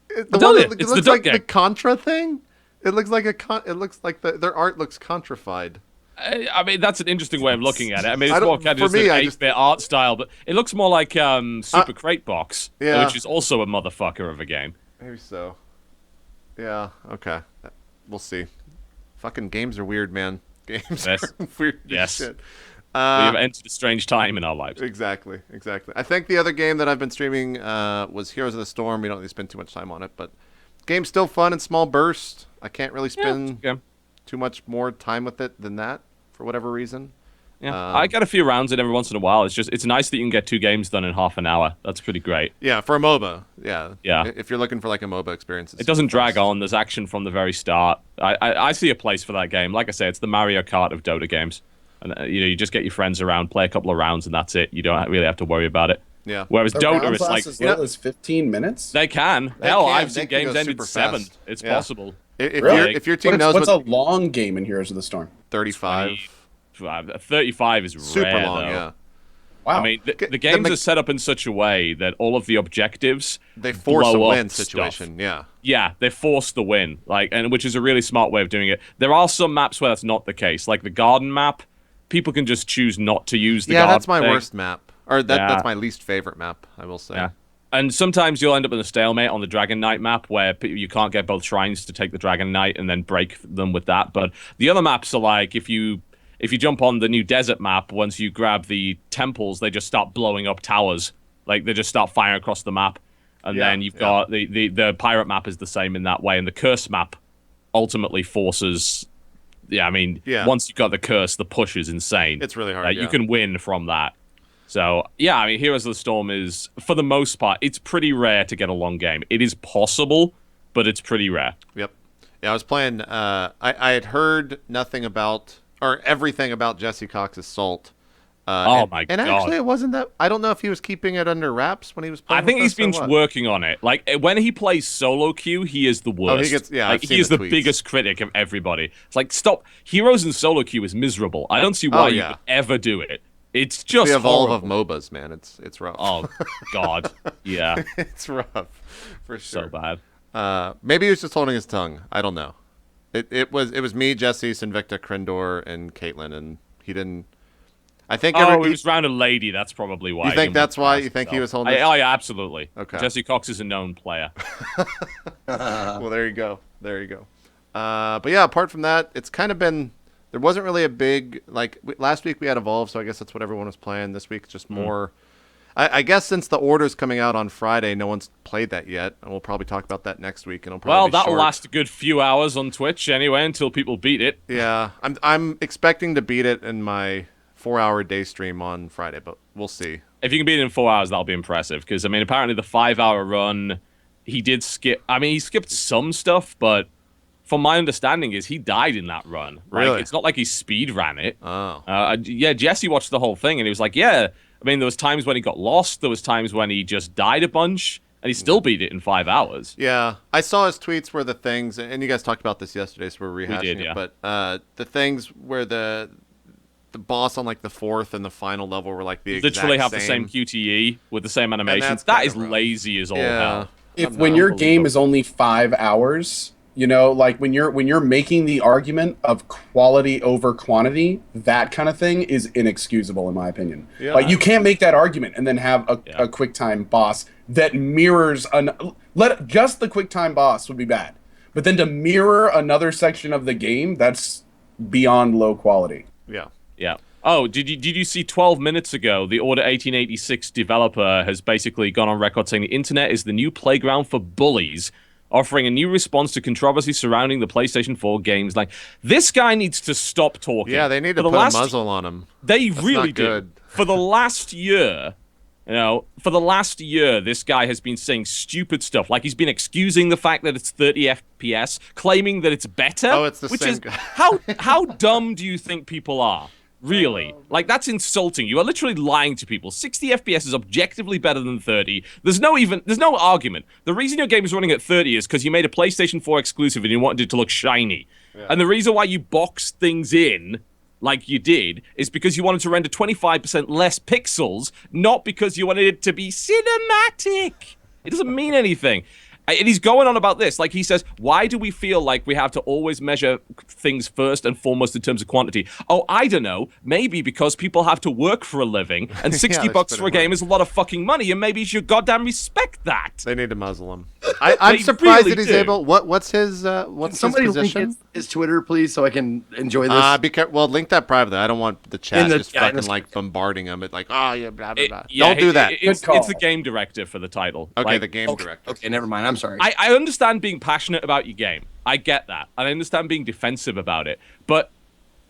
The tell one you, that it's looks the like duck the game. Contra thing. It looks like it looks like their art looks contrafied. I mean, that's an interesting way of looking at it. I mean, I it's don't- more kind for of me, an I just- 8-bit art style, but it looks more like Super Crate Box, Yeah. which is also a motherfucker of a game. Maybe so. Yeah. Okay. We'll see. Fucking games are weird, man. Games Yes. are weird as Yes. shit. We have entered a strange time in our lives. Exactly. I think the other game that I've been streaming was Heroes of the Storm. We don't need to spend too much time on it, but game's still fun in small bursts. I can't really spend Yeah. too much more time with it than that for whatever reason. Yeah. I get a few rounds in every once in a while. It's nice that you can get 2 games done in half an hour. That's pretty great. Yeah, for a MOBA. Yeah. Yeah. If you're looking for like a MOBA experience, It doesn't drag on. There's action from the very start. I see a place for that game. Like I say, it's the Mario Kart of Dota games. And you just get your friends around, play a couple of rounds, and that's it. You don't really have to worry about it. Yeah. Whereas The Dota, rounds it's last like as little as 15 minutes. they can. They Hell, can. I've They seen can games go ended super 7. fast. It's Yeah. possible. If your team knows what's what a long game in Heroes of the Storm? 35. 35 is Super rare, long, though. yeah. Wow. I mean, the games are set up in such a way that all of the objectives they force a blow win up situation. stuff. Yeah, they force the win, and which is a really smart way of doing it. There are some maps where that's not the case, like the garden map. People can just choose not to use the garden. Yeah, that's my thing. worst map, or that's my least favorite map. I will say. Yeah. And sometimes you'll end up in a stalemate on the Dragon Knight map where you can't get both shrines to take the Dragon Knight and then break them with that. But the other maps are like if you jump on the new desert map, once you grab the temples, they just start blowing up towers. Like they just start firing across the map. And then you've got the pirate map is the same in that way. And the curse map ultimately forces... once you've got the curse, the push is insane. It's really hard. You can win from that. So, yeah, I mean, Heroes of the Storm is, for the most part, it's pretty rare to get a long game. It is possible, but it's pretty rare. Yep. Yeah, I was playing... I had heard nothing about... or everything about Jesse Cox's Salt. My God. And actually, it wasn't that... I don't know if he was keeping it under wraps when he was playing. I think he's been working on it. Like, when he plays solo queue, he is the worst. He is the biggest critic of everybody. It's like, stop. Heroes in solo queue is miserable. I don't see why you would ever do it. It's just the evolve of horrible. MOBAs, man. It's rough. Oh, God. Yeah. It's rough. For sure. So bad. Maybe he was just holding his tongue. I don't know. It was me, Jesse, Sinvicta, Krindor, and Caitlyn, and he didn't. I think. He was around a lady. That's probably why. You think that's why? You think he was holding? Oh yeah, absolutely. Okay. Jesse Cox is a known player. Well, there you go. But yeah, apart from that, it's kind of been. There wasn't really a big last week we had Evolve, so I guess that's what everyone was playing. This week, just more. I guess since the order's coming out on Friday, no one's played that yet, and we'll probably talk about that next week. And that'll last a good few hours on Twitch anyway until people beat it. Yeah, I'm expecting to beat it in my 4-hour day stream on Friday, but we'll see. If you can beat it in 4 hours, that'll be impressive. Because I mean, apparently the 5-hour run, he did skip. I mean, he skipped some stuff, but from my understanding, is he died in that run. Right? Really? It's not like he speed ran it. Oh. Yeah, Jesse watched the whole thing, and he was like, yeah. I mean, there was times when he got lost. There was times when he just died a bunch, and he still beat it in 5 hours. Yeah, I saw his tweets where the things, and you guys talked about this yesterday, so we're rehashing it. But the things where the boss on like the 4th and the final level were like the exact literally have same. the same QTE with the same animations. That is lazy as all hell. When your game is only 5 hours, you know, like when you're making the argument of quality over quantity, that kind of thing is inexcusable in my opinion. Yeah. Like you can't make that argument and then have a quick time boss that mirrors just the quick time boss would be bad. But then to mirror another section of the game, that's beyond low quality. Yeah. Yeah. Oh, did you see 12 minutes ago, the Order 1886 developer has basically gone on record saying the internet is the new playground for bullies, offering a new response to controversy surrounding the PlayStation 4 games. Like, this guy needs to stop talking. Yeah, they need to put a muzzle on him. They really do. For the last year, this guy has been saying stupid stuff. Like, he's been excusing the fact that it's 30 FPS, claiming that it's better. Oh, it's the same guy. How dumb do you think people are? Really? Like, that's insulting. You are literally lying to people. 60 FPS is objectively better than 30. There's no argument. The reason your game is running at 30 is because you made a PlayStation 4 exclusive and you wanted it to look shiny. Yeah. And the reason why you boxed things in like you did is because you wanted to render 25% less pixels, not because you wanted it to be cinematic. It doesn't mean anything. And he's going on about this. Like, he says, why do we feel like we have to always measure things first and foremost in terms of quantity? Oh, I don't know. Maybe because people have to work for a living, and $60 for a game is a lot of fucking money, and maybe you should goddamn respect that. They need to muzzle him. I'm surprised that he's able... What's his somebody position? Link his Twitter, please, so I can enjoy this. Well, link that privately. I don't want the chat fucking bombarding him. It's like, blah, blah, blah. Don't do that. It's the game director for the title. Okay, the game director. Okay, never mind. I'm sorry. I understand being passionate about your game. I get that. And I understand being defensive about it. But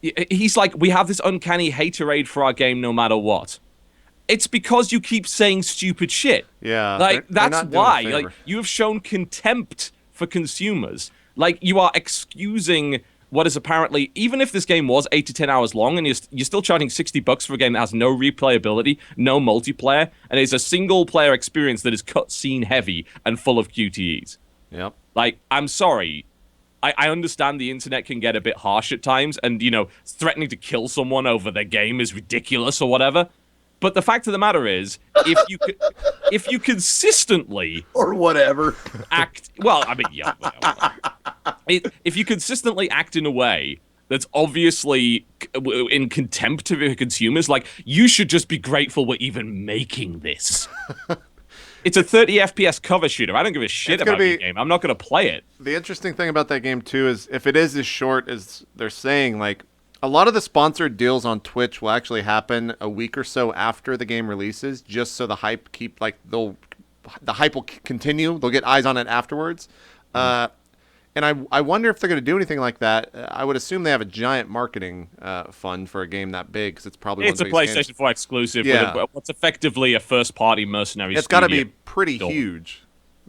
he's like, we have this uncanny haterade for our game no matter what. It's because you keep saying stupid shit. Yeah. Like, that's why. Like, you have shown contempt for consumers. Like, you are excusing what is apparently, even if this game was 8 to 10 hours long and you're still charging $60 for a game that has no replayability, no multiplayer, and is a single player experience that is cutscene heavy and full of QTEs. Yep. Like, I'm sorry. I understand the internet can get a bit harsh at times, and, threatening to kill someone over their game is ridiculous or whatever. But the fact of the matter is, if you consistently or whatever act well, I mean, yeah, whatever. If you consistently act in a way that's obviously in contempt of your consumers, like, you should just be grateful we're even making this. It's a 30 FPS cover shooter. I don't give a shit about the game. I'm not going to play it. The interesting thing about that game, too, is if it is as short as they're saying, like, a lot of the sponsored deals on Twitch will actually happen a week or so after the game releases, just so the hype the hype will continue. They'll get eyes on it afterwards. And I wonder if they're going to do anything like that. I would assume they have a giant marketing fund for a game that big, because it's probably it's a PlayStation 4 exclusive. Yeah. With what's effectively a first-party mercenary. It's got to be pretty huge.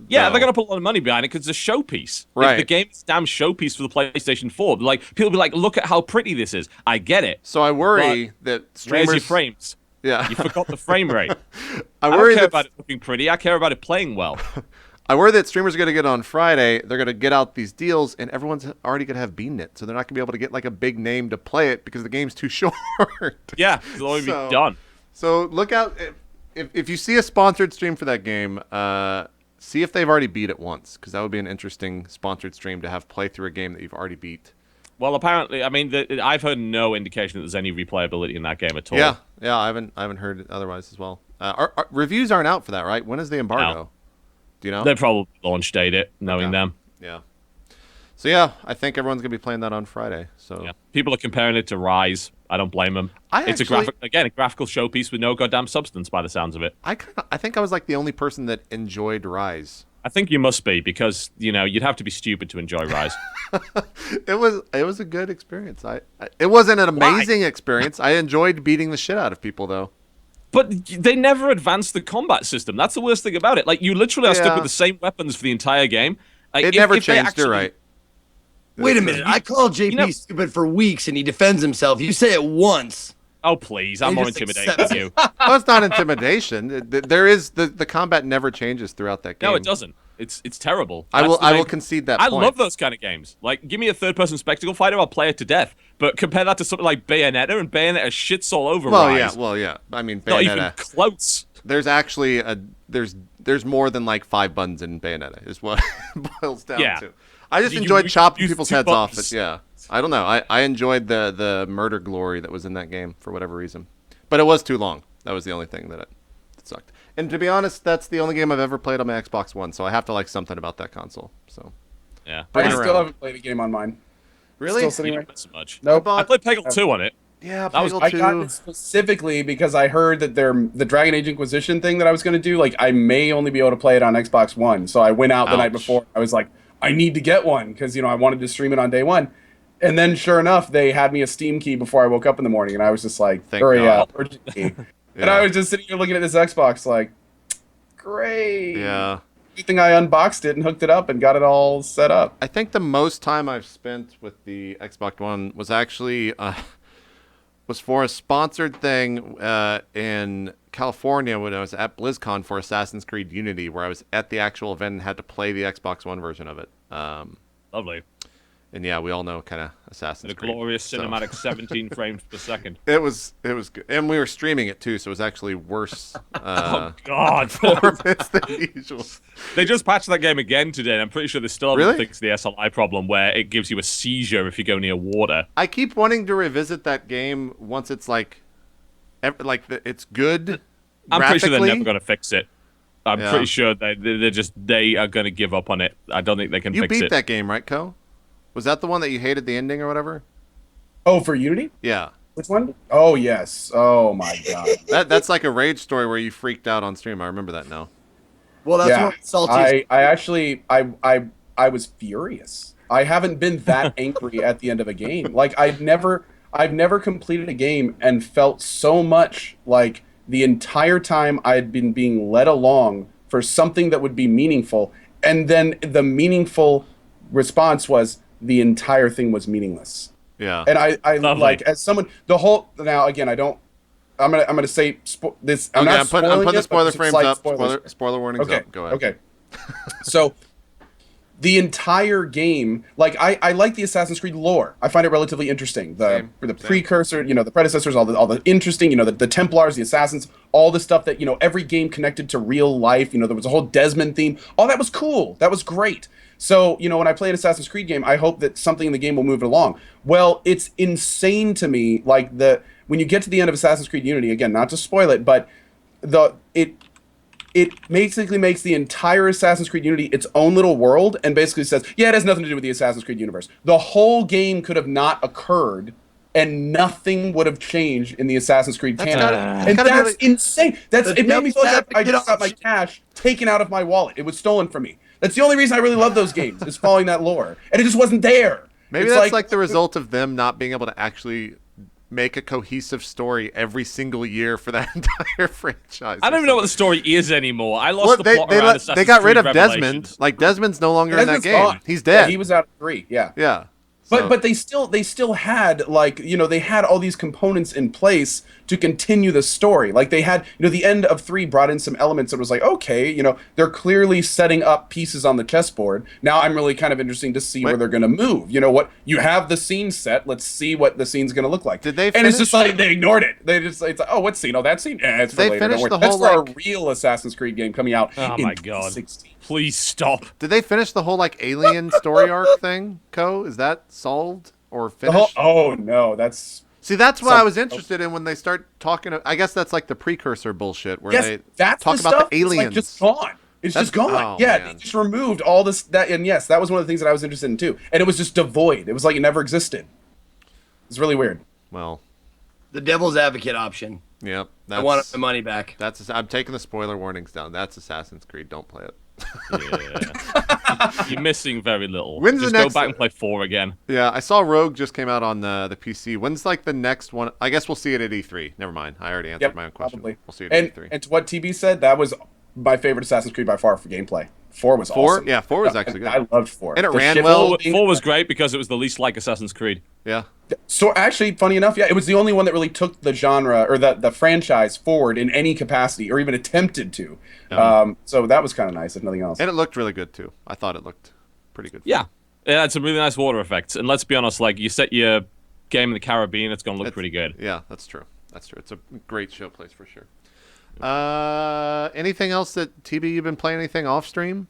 Yeah, they're going to put a lot of money behind it because it's a showpiece. Right. The game's a damn showpiece for the PlayStation 4. Like, people be like, look at how pretty this is. I get it. So I worry that streamers... Where's your frames? Yeah. You forgot the frame rate. I don't worry care about it looking pretty. I care about it playing well. I worry that streamers are going to get on Friday. They're going to get out these deals, and everyone's already going to have beaten it. So they're not going to be able to get like a big name to play it because the game's too short. Yeah, it'll only be done. So look out. If you see a sponsored stream for that game, see if they've already beat it once, because that would be an interesting sponsored stream to have play through a game that you've already beat. Well, apparently, I mean, I've heard no indication that there's any replayability in that game at all. Yeah, I haven't heard it otherwise as well. Our reviews aren't out for that, right? When is the embargo? No. Do you know? They probably launch date it, knowing them. Yeah. So yeah, I think everyone's gonna be playing that on Friday. So yeah. People are comparing it to Ryse. I don't blame them. It's a graphical showpiece with no goddamn substance by the sounds of it. I think I was like the only person that enjoyed Ryse. I think you must be, because you'd have to be stupid to enjoy Ryse. It was a good experience. It wasn't an amazing experience. I enjoyed beating the shit out of people though. But they never advanced the combat system. That's the worst thing about it. Like, you literally are stuck with the same weapons for the entire game. Like, it never changed. You're right. Wait a minute. I called JP stupid for weeks, and he defends himself. You say it once. Oh, please. I'm more intimidating than you. Well, it's not intimidation. There is the combat never changes throughout that game. No, it doesn't. It's terrible. I will concede that point. I love those kind of games. Like, give me a third-person spectacle fighter, I'll play it to death. But compare that to something like Bayonetta, and Bayonetta shits all over Ryse. Well, yeah. I mean, Bayonetta. Not even close. There's actually there's more than like 5 buttons in Bayonetta, is what it boils down to. I just enjoyed chopping people's heads off. But yeah, I don't know. I enjoyed the murder glory that was in that game for whatever reason. But it was too long. That was the only thing that sucked. And to be honest, that's the only game I've ever played on my Xbox One, so I have to like something about that console. So yeah, I still haven't played a game on mine. Really? Still sitting right? Not so much. Nope. I played Peggle 2 on it. Yeah, I got it specifically because I heard that the Dragon Age Inquisition thing that I was going to do, like, I may only be able to play it on Xbox One. So I went out the night before. I was like, I need to get one because, I wanted to stream it on day one. And then, sure enough, they had me a Steam key before I woke up in the morning, and I was just like, hurry up. And I was just sitting here looking at this Xbox like, great. Yeah. Good thing I unboxed it and hooked it up and got it all set up. I think the most time I've spent with the Xbox One was actually was for a sponsored thing in California when I was at BlizzCon for Assassin's Creed Unity, where I was at the actual event and had to play the Xbox One version of it. Lovely. And yeah, we all know kind of Assassin's Creed. The glorious cinematic 17 frames per second. It was good. And we were streaming it too, so it was actually worse oh, God. performance than usual. They just patched that game again today, and I'm pretty sure they still haven't fixed the SLI problem where it gives you a seizure if you go near water. I keep wanting to revisit that game once it's it's good. I'm pretty sure they're never going to fix it. I'm pretty sure they are going to give up on it. I don't think they can fix it. You beat that game, right, Ko? Was that the one that you hated the ending or whatever? Oh, for Unity? Yeah. Which one? Oh, yes. Oh, my God. That's like a rage story where you freaked out on stream. I remember that now. Well, that's what salty. I actually was furious. I haven't been that angry at the end of a game. Like, I've never completed a game and felt so much like the entire time I had been being led along for something that would be meaningful, and then the meaningful response was the entire thing was meaningless. Yeah. And I like, as someone, now again, I'm gonna say this. I'm putting the spoiler frames up. Spoiler warnings up. Go ahead. Okay. So the entire game, like I like the Assassin's Creed lore. I find it relatively interesting. The precursor, you know, the predecessors, all the interesting, you know, the Templars, the Assassins, all the stuff that, you know, every game connected to real life. You know, there was a whole Desmond theme. All that was cool. That was great. So, you know, when I play an Assassin's Creed game, I hope that something in the game will move it along. Well, it's insane to me, like when you get to the end of Assassin's Creed Unity, again, not to spoil it, but it basically makes the entire Assassin's Creed Unity its own little world and basically says, yeah, it has nothing to do with the Assassin's Creed universe. The whole game could have not occurred and nothing would have changed in the Assassin's Creed canon. And that's insane. It made me feel like I just got my cash taken out of my wallet. It was stolen from me. That's the only reason I really love those games, is following that lore. And it just wasn't there. Maybe that's like the result of them not being able to actually make a cohesive story every single year for that entire franchise. I don't even know what the story is anymore. I lost the plot around Assassin's They got rid Creed of Desmond. Like, Desmond's no longer in that game. Gone. He's dead. Yeah, he was out of 3, yeah. Yeah. But they still had, like, you know, they had all these components in place to continue the story. Like, they had, you know, the end of 3 brought in some elements that was like, okay, you know, they're clearly setting up pieces on the chessboard. Now I'm really kind of interesting to see where they're going to move. You know what? You have the scene set. Let's see what the scene's going to look like. Did they And it's just like they ignored it. It's like, oh, what scene? Oh, that scene? Yeah, it's for later. Don't worry. That's for a real Assassin's Creed game coming out in 2016. Please stop. Did they finish the whole, like, alien story arc thing, Co? Is that solved or finished? Oh, no. See, that's what I was interested in when they start talking. I guess that's like the precursor bullshit where they talk about the aliens. Like, just gone. It's just gone. Oh, yeah, man. they just removed all this. And yes, that was one of the things that I was interested in too. And it was just devoid. It was like it never existed. It's really weird. Well, The devil's advocate option. yep. I want my money back. I'm taking the spoiler warnings down. That's Assassin's Creed. Don't play it. Yeah. You're missing very little. When's just the next go back and play 4 again. Yeah, I saw Rogue just came out on the PC. When's like the next one? I guess we'll see it at E3. Never mind. I already answered my own question. Probably. We'll see it at E3. And to what TB said, that was my favorite Assassin's Creed by far for gameplay. 4 was awesome. Yeah, 4 was actually good. I loved 4. And it ran well. 4 was great because it was the least like Assassin's Creed. Yeah. So actually, funny enough, yeah, it was the only one that really took the genre or the franchise forward in any capacity, or even attempted to. So that was kind of nice, if nothing else. And it looked really good too. I thought it looked pretty good. Yeah. It had some really nice water effects. And let's be honest, like, you set your game in the Caribbean, it's going to look pretty good. Yeah, that's true. That's true. It's a great showplace for sure. Anything else that TB you've been playing? Anything off stream?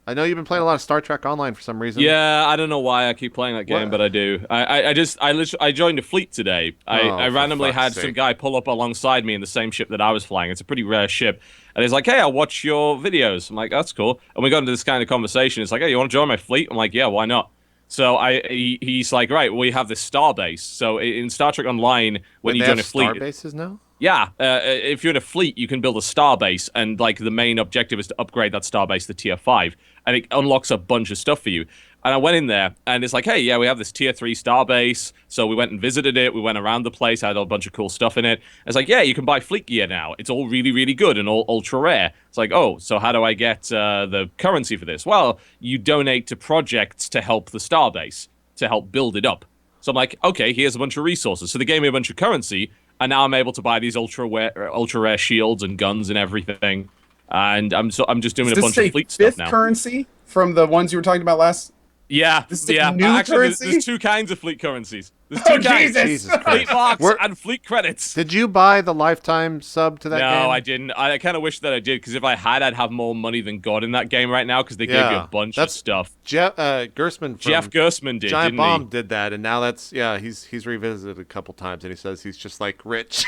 I know you've been playing a lot of Star Trek Online for some reason. Yeah, I don't know why I keep playing that game, but I do. I joined a fleet today. I randomly had some guy pull up alongside me in the same ship that I was flying. It's a pretty rare ship. And he's like, hey, I'll watch your videos. I'm like, that's cool. And we got into this kind of conversation. It's like, hey, you want to join my fleet? I'm like, yeah, why not? So he's like, right, we have this starbase. So in Star Trek Online, when you join a fleet, starbases now? Yeah, if you're in a fleet, you can build a starbase, and like the main objective is to upgrade that starbase to tier 5, and it unlocks a bunch of stuff for you. And I went in there, and it's like, hey, yeah, we have this tier 3 starbase, so we went and visited it, we went around the place, had a bunch of cool stuff in it. It's like, yeah, you can buy fleet gear now. It's all really, really good and all ultra rare. It's like, oh, so how do I get the currency for this? Well, you donate to projects to help the starbase, to help build it up. So I'm like, okay, here's a bunch of resources. So they gave me a bunch of currency, and now I'm able to buy these ultra rare shields and guns and everything. And I'm just doing a bunch of fleet stuff now. Fifth currency from the ones you were talking about last? Yeah, This is yeah. new Actually, currency? there's 2 kinds of fleet currencies. There's 2 kinds. Jesus Christ. Fleet marks and fleet credits. Did you buy the lifetime sub to that game? No, I didn't. I kind of wish that I did, because if I had, I'd have more money than God in that game right now, because they gave you a bunch of stuff. Jeff Gerstmann did, Giant didn't Bomb he? did that, and now he's revisited a couple times, and he says he's just like rich.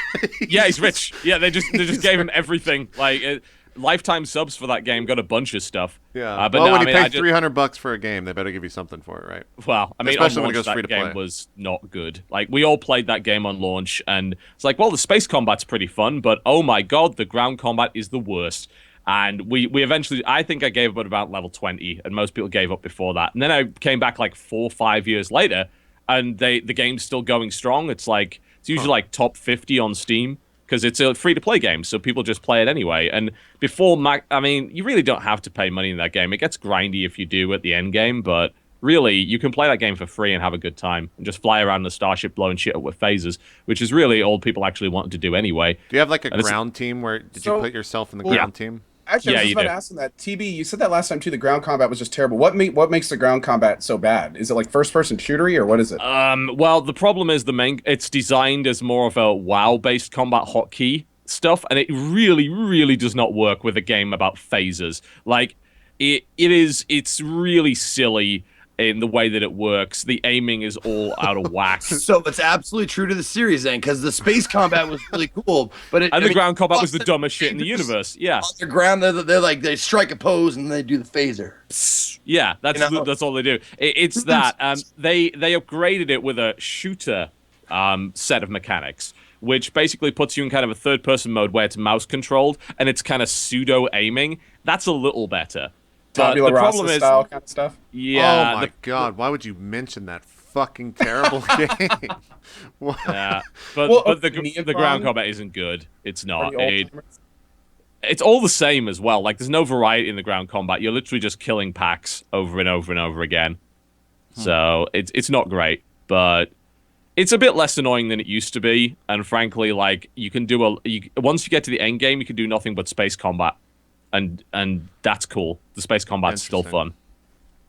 Yeah, he's rich. Yeah, they just gave him everything. Like lifetime subs for that game got a bunch of stuff. Yeah, but well, no, when you pay $300 $300 for a game, they better give you something for it, right? Well, I mean, especially on when it launch, goes free to that game play. was not good. Like, we all played that game on launch, and it's like, well, the space combat's pretty fun, but oh my god, the ground combat is the worst. And we eventually, I think I gave up at about level 20, and most people gave up before that. And then I came back like 4 or 5 years later, and the game's still going strong. It's like, it's usually like top 50 on Steam, because it's a free-to-play game, so people just play it anyway. And before, I mean, you really don't have to pay money in that game. It gets grindy if you do at the end game, but really, you can play that game for free and have a good time, and just fly around in a starship blowing shit up with phasers, which is really all people actually wanted to do anyway. Do you have like a ground team? Did you put yourself in the ground team? Actually, Yeah, I was you just about do. to ask him that. TB, you said that last time too. The ground combat was just terrible. What makes the ground combat so bad? Is it like first person shootery or what is it? Well, the problem is it's designed as more of a WoW-based combat hotkey stuff, and it really, really does not work with a game about phasers. Like, it's really silly in the way that it works. The aiming is all out of whack. So it's absolutely true to the series then, because the space combat was really cool, but The ground combat was the dumbest shit in the just- universe. Yeah. On the ground, they're like they strike a pose and they do the phaser. Yeah, that's You know? that's all they do. It's that they upgraded it with a shooter set of mechanics, which basically puts you in kind of a third-person mode where it's mouse controlled and it's kind of pseudo aiming. That's a little better. But Tabula the problem rasa is, style kind of stuff. yeah, Oh my god! Why would you mention that fucking terrible game? What? yeah, but Well, but the Neocon- ground combat isn't good. It's Or not. the old-timers? It's all the same as well. Like, there's no variety in the ground combat. You're literally just killing PAX over and over and over again. So it's not great, but it's a bit less annoying than it used to be. And frankly, like, you can do once you get to the end game, you can do nothing but space combat, and that's cool. The space combat's still fun.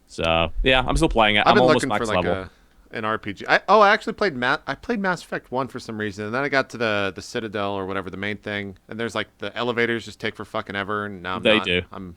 So yeah, I'm still playing it. I've I'm been almost looking for max like level. an RPG. I actually played Mass Effect 1 for some reason, and then I got to the Citadel or whatever, the main thing, and there's like the elevators just take for fucking ever, and now They do. I'm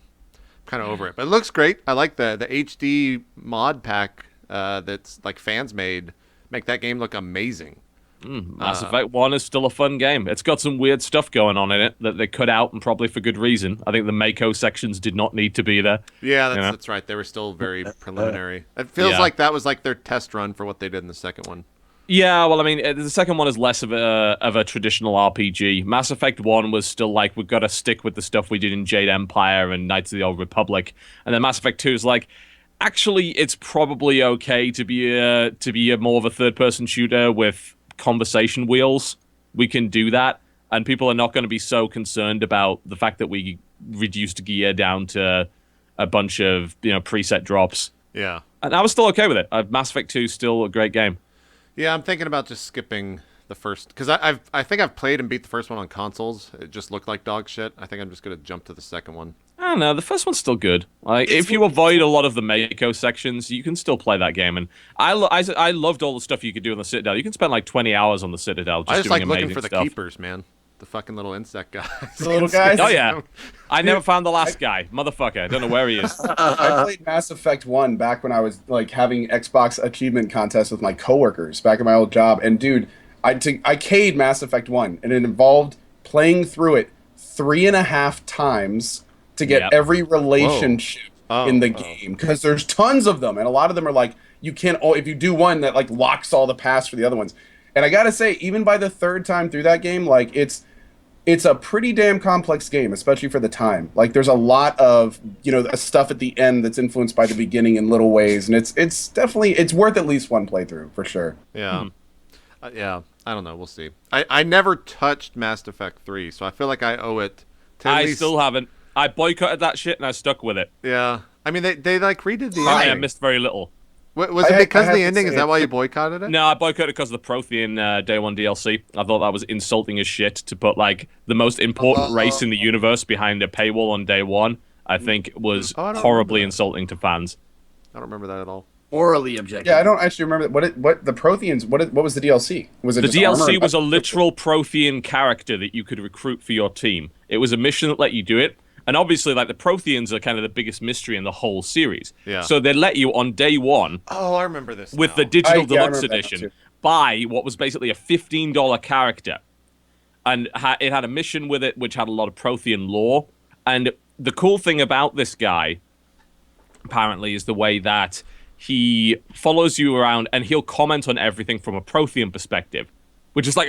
kind of over it. But it looks great. I like the HD mod pack that's like fans made. Make that game look amazing. Mass Effect 1 is still a fun game. It's got some weird stuff going on in it that they cut out, and probably for good reason. I think the Mako sections did not need to be there. Yeah, You know? that's right. They were still very preliminary. It feels Yeah. like that was like their test run for what they did in the second one. Yeah, well, I mean, the second one is less of a traditional RPG. Mass Effect 1 was still like, we've got to stick with the stuff we did in Jade Empire and Knights of the Old Republic. And then Mass Effect 2 is like, actually, it's probably okay to be a more of a third-person shooter with conversation wheels. We can do that, and people are not going to be so concerned about the fact that we reduced gear down to a bunch of preset drops. Yeah. And I was still okay with it. Mass Effect 2 is still a great game. Yeah, I'm thinking about just skipping the first, because I think I've played and beat the first one on consoles. It just looked like dog shit. I think I'm just gonna jump to the second one. I don't know. The first one's still good. Like, if you avoid a lot of the Mako sections, you can still play that game. And I loved all the stuff you could do on the Citadel. You can spend like 20 hours on the Citadel I just just doing like amazing looking for the stuff. keepers, man. The fucking little insect guys. The little guys? Oh yeah, I never found the last guy, motherfucker. I don't know where he is. I played Mass Effect 1 back when I was like having Xbox achievement contests with my coworkers back at my old job. And dude, I K'd Mass Effect 1, and it involved playing through it 3.5 times to get Yep. every relationship in the game, because there's tons of them, and a lot of them are like you can't. Oh, if you do one, that like locks all the paths for the other ones. And I gotta say, even by the third time through that game, like it's a pretty damn complex game, especially for the time. Like there's a lot of stuff at the end that's influenced by the beginning in little ways, and it's definitely worth at least one playthrough for sure. Yeah. Yeah. I don't know. We'll see. I never touched Mass Effect 3, so I feel like I owe it to at I least... still haven't. I boycotted that shit and I stuck with it. Yeah. I mean, they like redid the I ending. missed very little. Was it because I of the have to ending? say Is that why you boycotted it? No, I boycotted it because of the Prothean Day 1 DLC. I thought that was insulting as shit to put like the most important race in the universe behind a paywall on Day 1. I think it was Oh, I don't horribly remember that. insulting to fans. I don't remember that at all. Morally objective. Yeah, I don't actually remember what the Protheans. What was the DLC? Was it The just armor DLC and was a weapons? literal Prothean character that you could recruit for your team. It was a mission that let you do it. And obviously, like, the Protheans are kind of the biggest mystery in the whole series. Yeah. So they let you on Day 1 Oh, I remember this with now. the digital I deluxe remember that edition too. buy what was basically a $15 character. And it had a mission with it which had a lot of Prothean lore. And the cool thing about this guy, apparently, is the way that he follows you around and he'll comment on everything from a Prothean perspective, which is like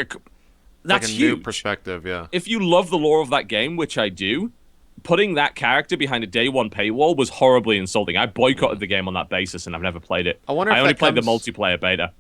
that's like a huge. new perspective, yeah. If you love the lore of that game, which I do, putting that character behind a Day 1 paywall was horribly insulting. I boycotted the game on that basis, and I've never played it. I wonder if only that played the comes- multiplayer beta.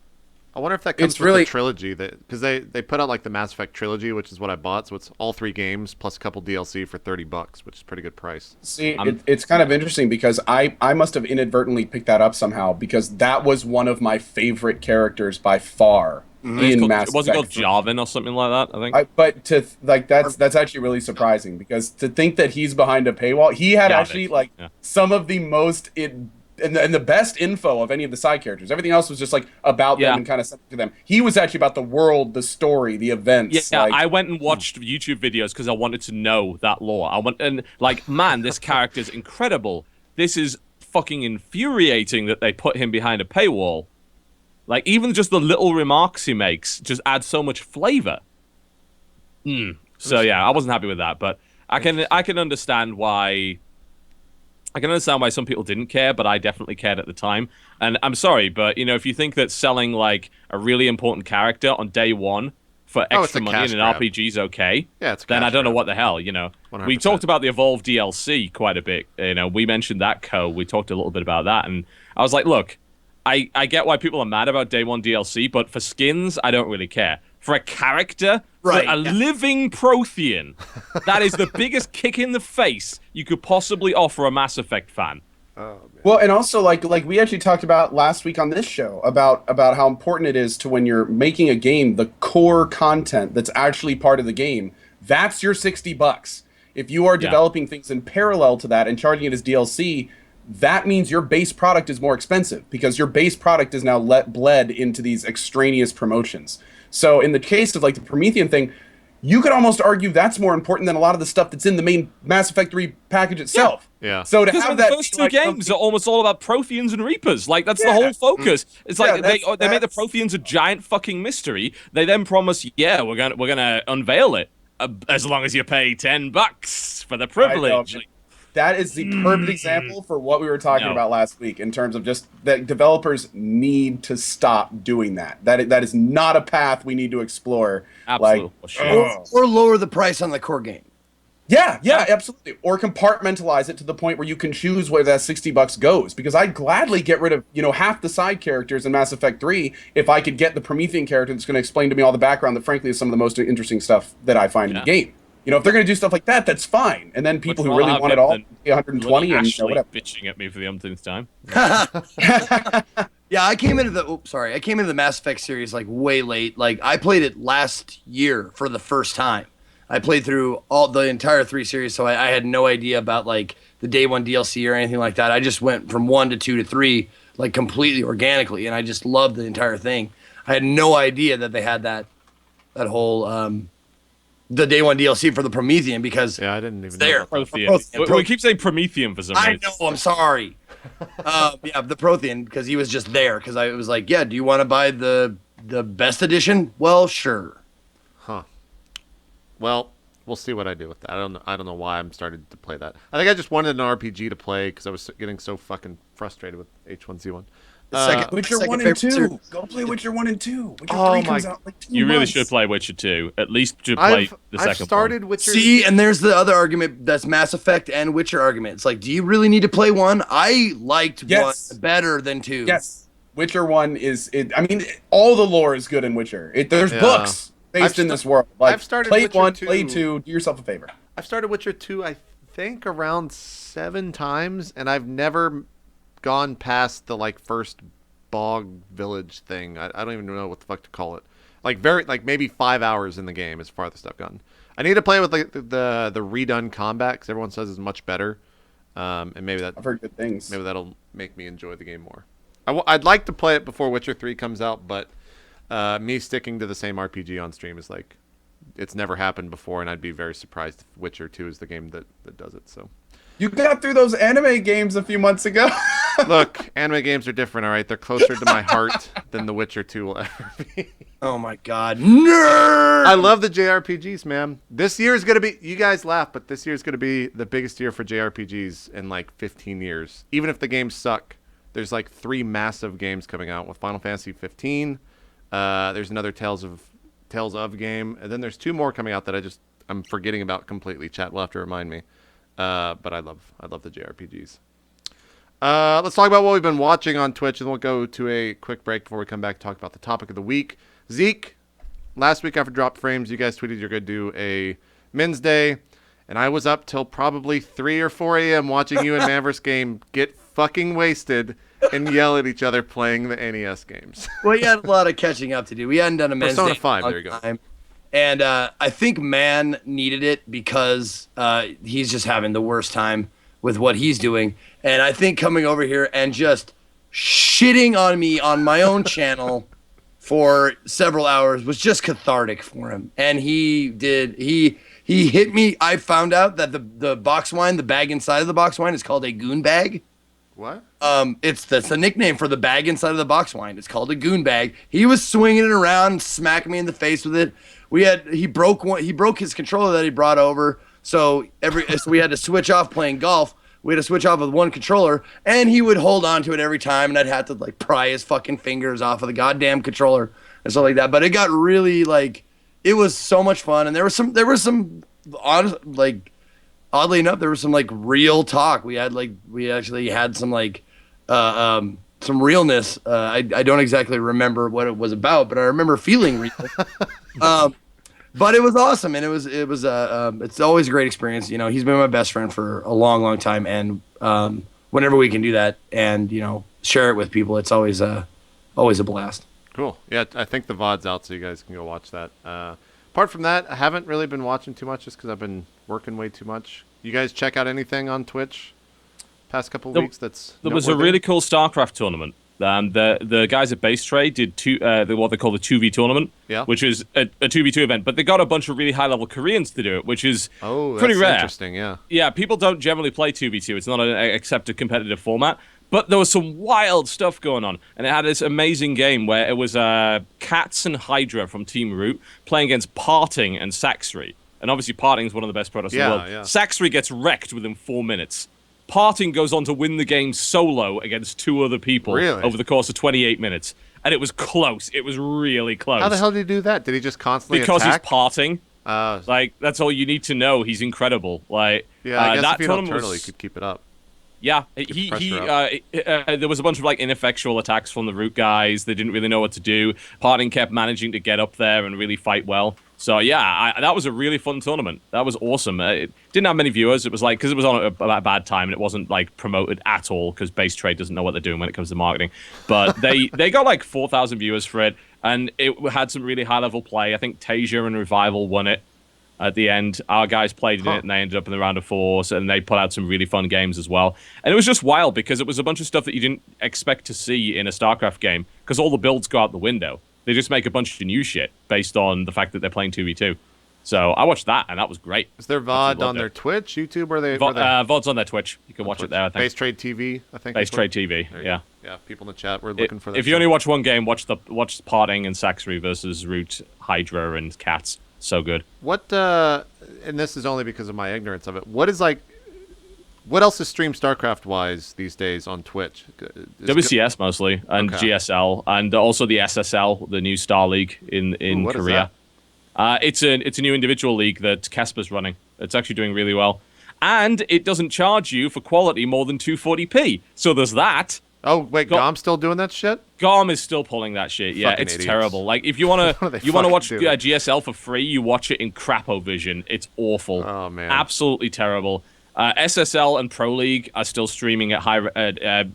I wonder if that comes It's with really- the trilogy, because they put out like the Mass Effect trilogy, which is what I bought. So it's all 3 games plus a couple DLC for $30, which is a pretty good price. See, it's kind of interesting because I must have inadvertently picked that up somehow, because that was one of my favorite characters by far It wasn't called Jarvan or something like that, I think. But that's actually really surprising, because to think that he's behind a paywall, he had some of the most and the best info of any of the side characters. Everything else was just like about them and kind of something to them. He was actually about the world, the story, the events. Yeah, I went and watched YouTube videos because I wanted to know that lore. Man, this character's incredible. This is fucking infuriating that they put him behind a paywall. Like, even just the little remarks he makes just add so much flavor. So yeah, I wasn't happy with that, but I can understand why. I can understand why some people didn't care, but I definitely cared at the time. And I'm sorry, but if you think that selling like a really important character on day one for extra money in an RPG is okay, then I don't know what the hell. 100%. We talked about the Evolve DLC quite a bit. We mentioned that we talked a little bit about that, and I was like, look, I get why people are mad about day one DLC, but for skins, I don't really care. For a character, living Prothean, that is the biggest kick in the face you could possibly offer a Mass Effect fan. Oh, man. Well, and also like we actually talked about last week on this show about how important it is to, when you're making a game, the core content that's actually part of the game, that's your $60. If you are developing things in parallel to that and charging it as DLC, that means your base product is more expensive, because your base product is now bled into these extraneous promotions. So in the case of like the Promethean thing, you could almost argue that's more important than a lot of the stuff that's in the main Mass Effect 3 package itself. Yeah. So to have the first two games are almost all about Protheans and Reapers. Like, that's the whole focus. It's like they make the Protheans a giant fucking mystery. They then promise, we're gonna unveil it as long as you pay $10 for the privilege. That is the perfect example for what we were talking about last week, in terms of just that developers need to stop doing that. That is not a path we need to explore. Absolutely. Or lower the price on the core game. Yeah, absolutely. Or compartmentalize it to the point where you can choose where that $60 goes. Because I'd gladly get rid of, half the side characters in Mass Effect 3 if I could get the Promethean character that's going to explain to me all the background that, frankly, is some of the most interesting stuff that I find in the game. If they're going to do stuff like that, that's fine. And then people who really want it all, 120 and whatever. Bitching at me for the umpteenth time. Yeah, I came into the Mass Effect series like way late. Like, I played it last year for the first time. I played through the entire 3 series, so I had no idea about like the day one DLC or anything like that. I just went from 1 to 2 to 3 like completely organically, and I just loved the entire thing. I had no idea that they had that whole the day one DLC for the Promethean, because I didn't even know Prothean. We keep saying Promethean for some reason. I know, I'm sorry. The Prothean, because he was just there, because I was like, do you want to buy the best edition? Well, sure. Huh. Well, we'll see what I do with that. I don't know why I'm starting to play that. I think I just wanted an RPG to play because I was getting so fucking frustrated with H1Z1. Witcher 1 and 2. Go play Witcher 1 and 2. Witcher 3 comes out like 2 You really months. should play Witcher 2. At least play the second I've started one. Witcher. See, and there's the other argument, that's Mass Effect and Witcher argument. It's like, do you really need to play 1? I liked 1 better than 2. Yes. Witcher 1 all the lore is good in Witcher. There's books based in this world. Like, I've started play Witcher 1, 2. play 2, do yourself a favor. I've started Witcher 2, I think, around 7 times, and I've never gone past the first bog village thing. I don't even know what the fuck to call it. Maybe 5 hours in the game is farthest I've gotten. I need to play with the redone combat, because everyone says it's much better. And maybe I've heard good things. Maybe that'll make me enjoy the game more. I'd like to play it before Witcher 3 comes out, but me sticking to the same RPG on stream is it's never happened before, and I'd be very surprised if Witcher 2 is the game that does it. So you got through those anime games a few months ago. Look, anime games are different, all right? They're closer to my heart than The Witcher 2 will ever be. Oh my god. Nerd! I love the JRPGs, man. This year is going to be, you guys laugh, but this year is going to be the biggest year for JRPGs in 15 years. Even if the games suck, there's 3 massive games coming out with Final Fantasy 15. There's another Tales of game, and then there's 2 more coming out that I'm forgetting about completely. Chat will have to remind me. But I love the JRPGs. Let's talk about what we've been watching on Twitch, and we'll go to a quick break before we come back and talk about the topic of the week. Zeke, last week after Drop Frames, you guys tweeted you're going to do a Men's Day, and I was up till probably 3 or 4 a.m. watching you and Maverick's game get fucking wasted and yell at each other playing the NES games. Well, he had a lot of catching up to do. We hadn't done a men's Persona day 5, in a there you long go. time. And I think Man needed it because he's just having the worst time with what he's doing. And I think coming over here and just shitting on me on my own channel for several hours was just cathartic for him. And he hit me. I found out that the box wine, the bag inside of the box wine is called a goon bag. What? That's the nickname for the bag inside of the box wine. It's called a goon bag. He was swinging it around, smacking me in the face with it. He broke his controller that he brought over. So we had to switch off playing golf. We had to switch off with one controller, and he would hold on to it every time, and I'd have to like pry his fucking fingers off of the goddamn controller and stuff like that. But it got really like, it was so much fun, and there was some oddly enough, there was some like real talk. We actually had some like some realness. I don't exactly remember what it was about, but I remember feeling real. But it was awesome, and it's always a great experience. You know, he's been my best friend for a long, long time, and whenever we can do that and share it with people, it's always a blast. Cool. Yeah, I think the VOD's out, so you guys can go watch that. Apart from that, I haven't really been watching too much just because I've been working way too much. You guys check out anything on Twitch past couple of weeks that's There was a really cool Starcraft tournament. The guys at Base Trade did what they call the 2v tournament, which is a 2v2 event, but they got a bunch of really high-level Koreans to do it, which is pretty rare. Interesting, yeah. Yeah, people don't generally play 2v2. It's not an accepted competitive format, but there was some wild stuff going on, and it had this amazing game where it was Cats and Hydra from Team Root playing against Parting and Saxry. And obviously Parting is one of the best products in the world. Yeah. Saxry gets wrecked within 4 minutes. Parting goes on to win the game solo against 2 other people over the course of 28 minutes. And it was close. It was really close. How the hell did he do that? Did he just constantly Because attack? he's Parting. Like, that's all you need to know. He's incredible. Like, yeah, I guess that if you don't tournament turtle, he could keep it up. Yeah, there was a bunch of like ineffectual attacks from the Root guys. They didn't really know what to do. Parting kept managing to get up there and really fight well. So yeah, that was a really fun tournament. That was awesome. It didn't have many viewers. It was like, because it was on a bad time and it wasn't like promoted at all because Base Trade doesn't know what they're doing when it comes to marketing. But they got like 4,000 viewers for it, and it had some really high level play. I think Tasia and Revival won it. At the end, our guys played in it, and they ended up in the round of 4, and they put out some really fun games as well. And it was just wild because it was a bunch of stuff that you didn't expect to see in a StarCraft game because all the builds go out the window. They just make a bunch of new shit based on the fact that they're playing 2v2. So I watched that, and that was great. Is there VOD on their Twitch, YouTube, or they? VOD's on their Twitch. You can watch Twitch. it there, I think. Base Trade TV, I think. Base Trade TV, yeah. Yeah, people in the chat were looking for that. If you only watch one game, watch Parting and Saxry versus Root, Hydra, and Cats. So good. What, and this is only because of my ignorance of it, what else is streamed StarCraft-wise these days on Twitch? WCS mostly, and GSL, and also the SSL, the new Star League in Korea. It's a new individual league that Casper's running. It's actually doing really well. And it doesn't charge you for quality more than 240p. So there's that. Oh, wait, GOM's still doing that shit? GOM is still pulling that shit. Yeah, Fucking it's idiots. terrible. Like, if you want to watch doing? GSL for free, you watch it in crapovision. It's awful. Oh, man. Absolutely terrible. SSL and Pro League are still streaming at high.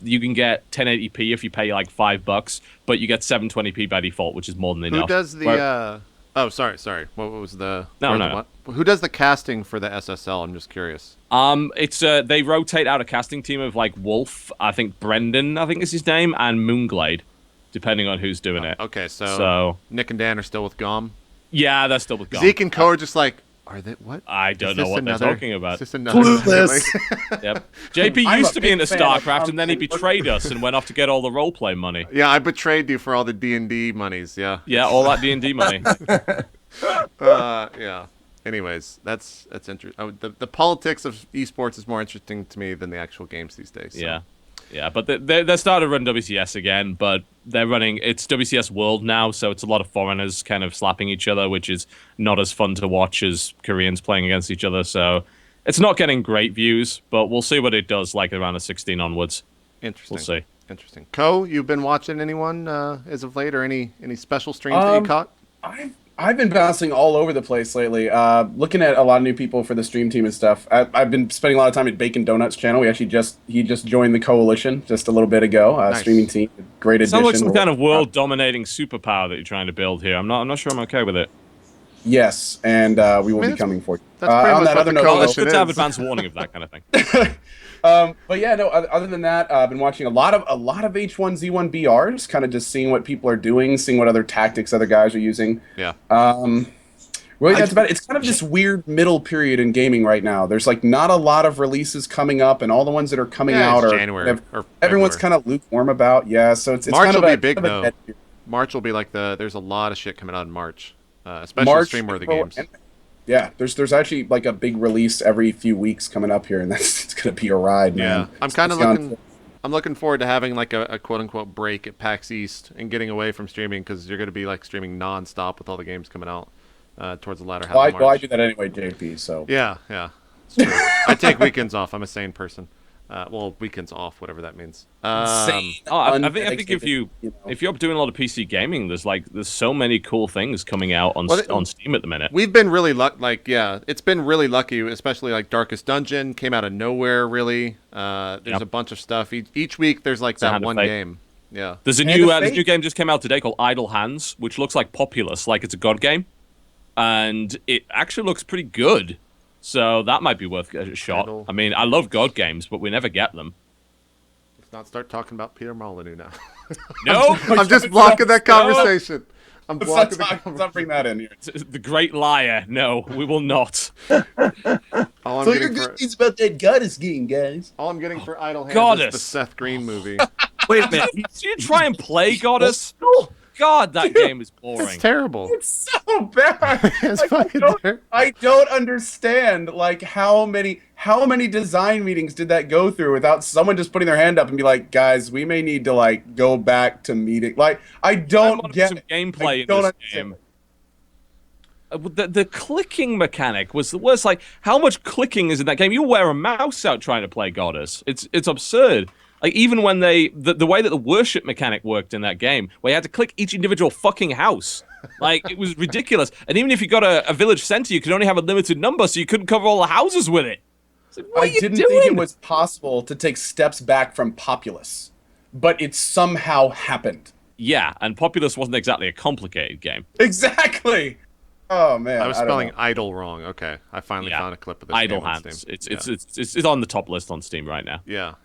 You can get 1080p if you pay like $5, but you get 720p by default, which is more than enough. Who does the? Oh, sorry. What was the? No. Who does the casting for the SSL? I'm just curious. It's they rotate out a casting team of like Wolf, I think Brendan, I think is his name, and Moonglade, depending on who's doing it. Okay, so Nick and Dan are still with GOM. Yeah, they're still with GOM. Zeke and Co are just like, are they what? I don't know what they're talking about. Is this another Clueless. Yep. JP used to be into StarCraft, and then he betrayed us and went off to get all the roleplay money. Yeah, I betrayed you for all the D&D monies. Yeah. Yeah, all that D&D money. Yeah. Anyways, that's interesting. The politics of esports is more interesting to me than the actual games these days. So. Yeah, but they're starting to run WCS again, but it's WCS World now, so it's a lot of foreigners kind of slapping each other, which is not as fun to watch as Koreans playing against each other. So it's not getting great views, but we'll see what it does like around the 16 onwards. Interesting. We'll see. Interesting. Co, you've been watching anyone as of late, or any special streams that you caught? I've been bouncing all over the place lately. Looking at a lot of new people for the stream team and stuff. I've been spending a lot of time at Bacon Donuts channel. He just joined the coalition just a little bit ago. Nice. Streaming team, great addition. Sounds like some kind of world-dominating superpower that you're trying to build here. I'm not sure I'm okay with it. Yes, and we will be coming for you. That's pretty on much that what other the note, coalition It's good to have is. advance warning of that kind of thing. but yeah, no. Other than that, I've been watching a lot of H1Z1 BRs, kind of just seeing what people are doing, seeing what other tactics other guys are using. Yeah. Really, that's about it. It's kind of this weird middle period in gaming right now. There's like not a lot of releases coming up, and all the ones that are coming out are January or everyone's February. kind of lukewarm about. Yeah, so it's March kind of will be a, big kind of a though. dead period. March will be like there's a lot of shit coming out in March, especially March, stream-worthy April, games. and- yeah, there's actually like a big release every few weeks coming up here, and it's gonna be a ride, man. Yeah, I'm kind of It's looking. gone- I'm looking forward to having like a quote unquote break at PAX East and getting away from streaming because you're going to be like streaming nonstop with all the games coming out towards the latter half of March. Well, I do that anyway, JP. So Yeah, it's true. I take weekends off. I'm a sane person. Well, weekends off, whatever that means. insane. I think if you know. if you're doing a lot of PC gaming, there's so many cool things coming out on Well, on Steam at the minute. We've been really it's been really lucky, especially like Darkest Dungeon came out of nowhere. Really, there's a bunch of stuff each week. There's like that Hand of one Fate. game. Yeah, There's a Hand new of this Fate. new game just came out today called Idle Hands, which looks like Populous, like it's a god game, and it actually looks pretty good. So that might be worth a shot. Idle. I mean, I love god games, but we never get them. let's not start talking about Peter Molyneux now. No, I'm just blocking that conversation. I'm blocking. Let's not bring that in here. the great liar. No, we will not. All I'm So getting your for good news about that goddess game, guys. all I'm getting for Idle Hands is Goddess. the Seth Green movie. Wait a minute. Did you try and play Goddess? God, that game is boring. It's terrible. It's so bad. It's Like, fucking terrible. I don't understand like how many design meetings did that go through without someone just putting their hand up and be like, guys, we may need to like go back to meeting. Like I I don't wanted get some it. gameplay I in don't this understand game. The clicking mechanic was the worst. Like, how much clicking is in that game? You wear a mouse out trying to play Goddess. It's absurd. Like, even when the way that the worship mechanic worked in that game, where you had to click each individual fucking house. Like, it was ridiculous. And even if you got a village center, you could only have a limited number, so you couldn't cover all the houses with it. It's like, what are I you didn't doing? think it was possible to take steps back from Populous, but it somehow happened. Yeah, and Populous wasn't exactly a complicated game. Exactly. Oh man, I was don't spelling know. idle wrong. Okay, I finally Yeah. found a clip of this. Idle game on Hands. Steam. It's on the top list on Steam right now. Yeah.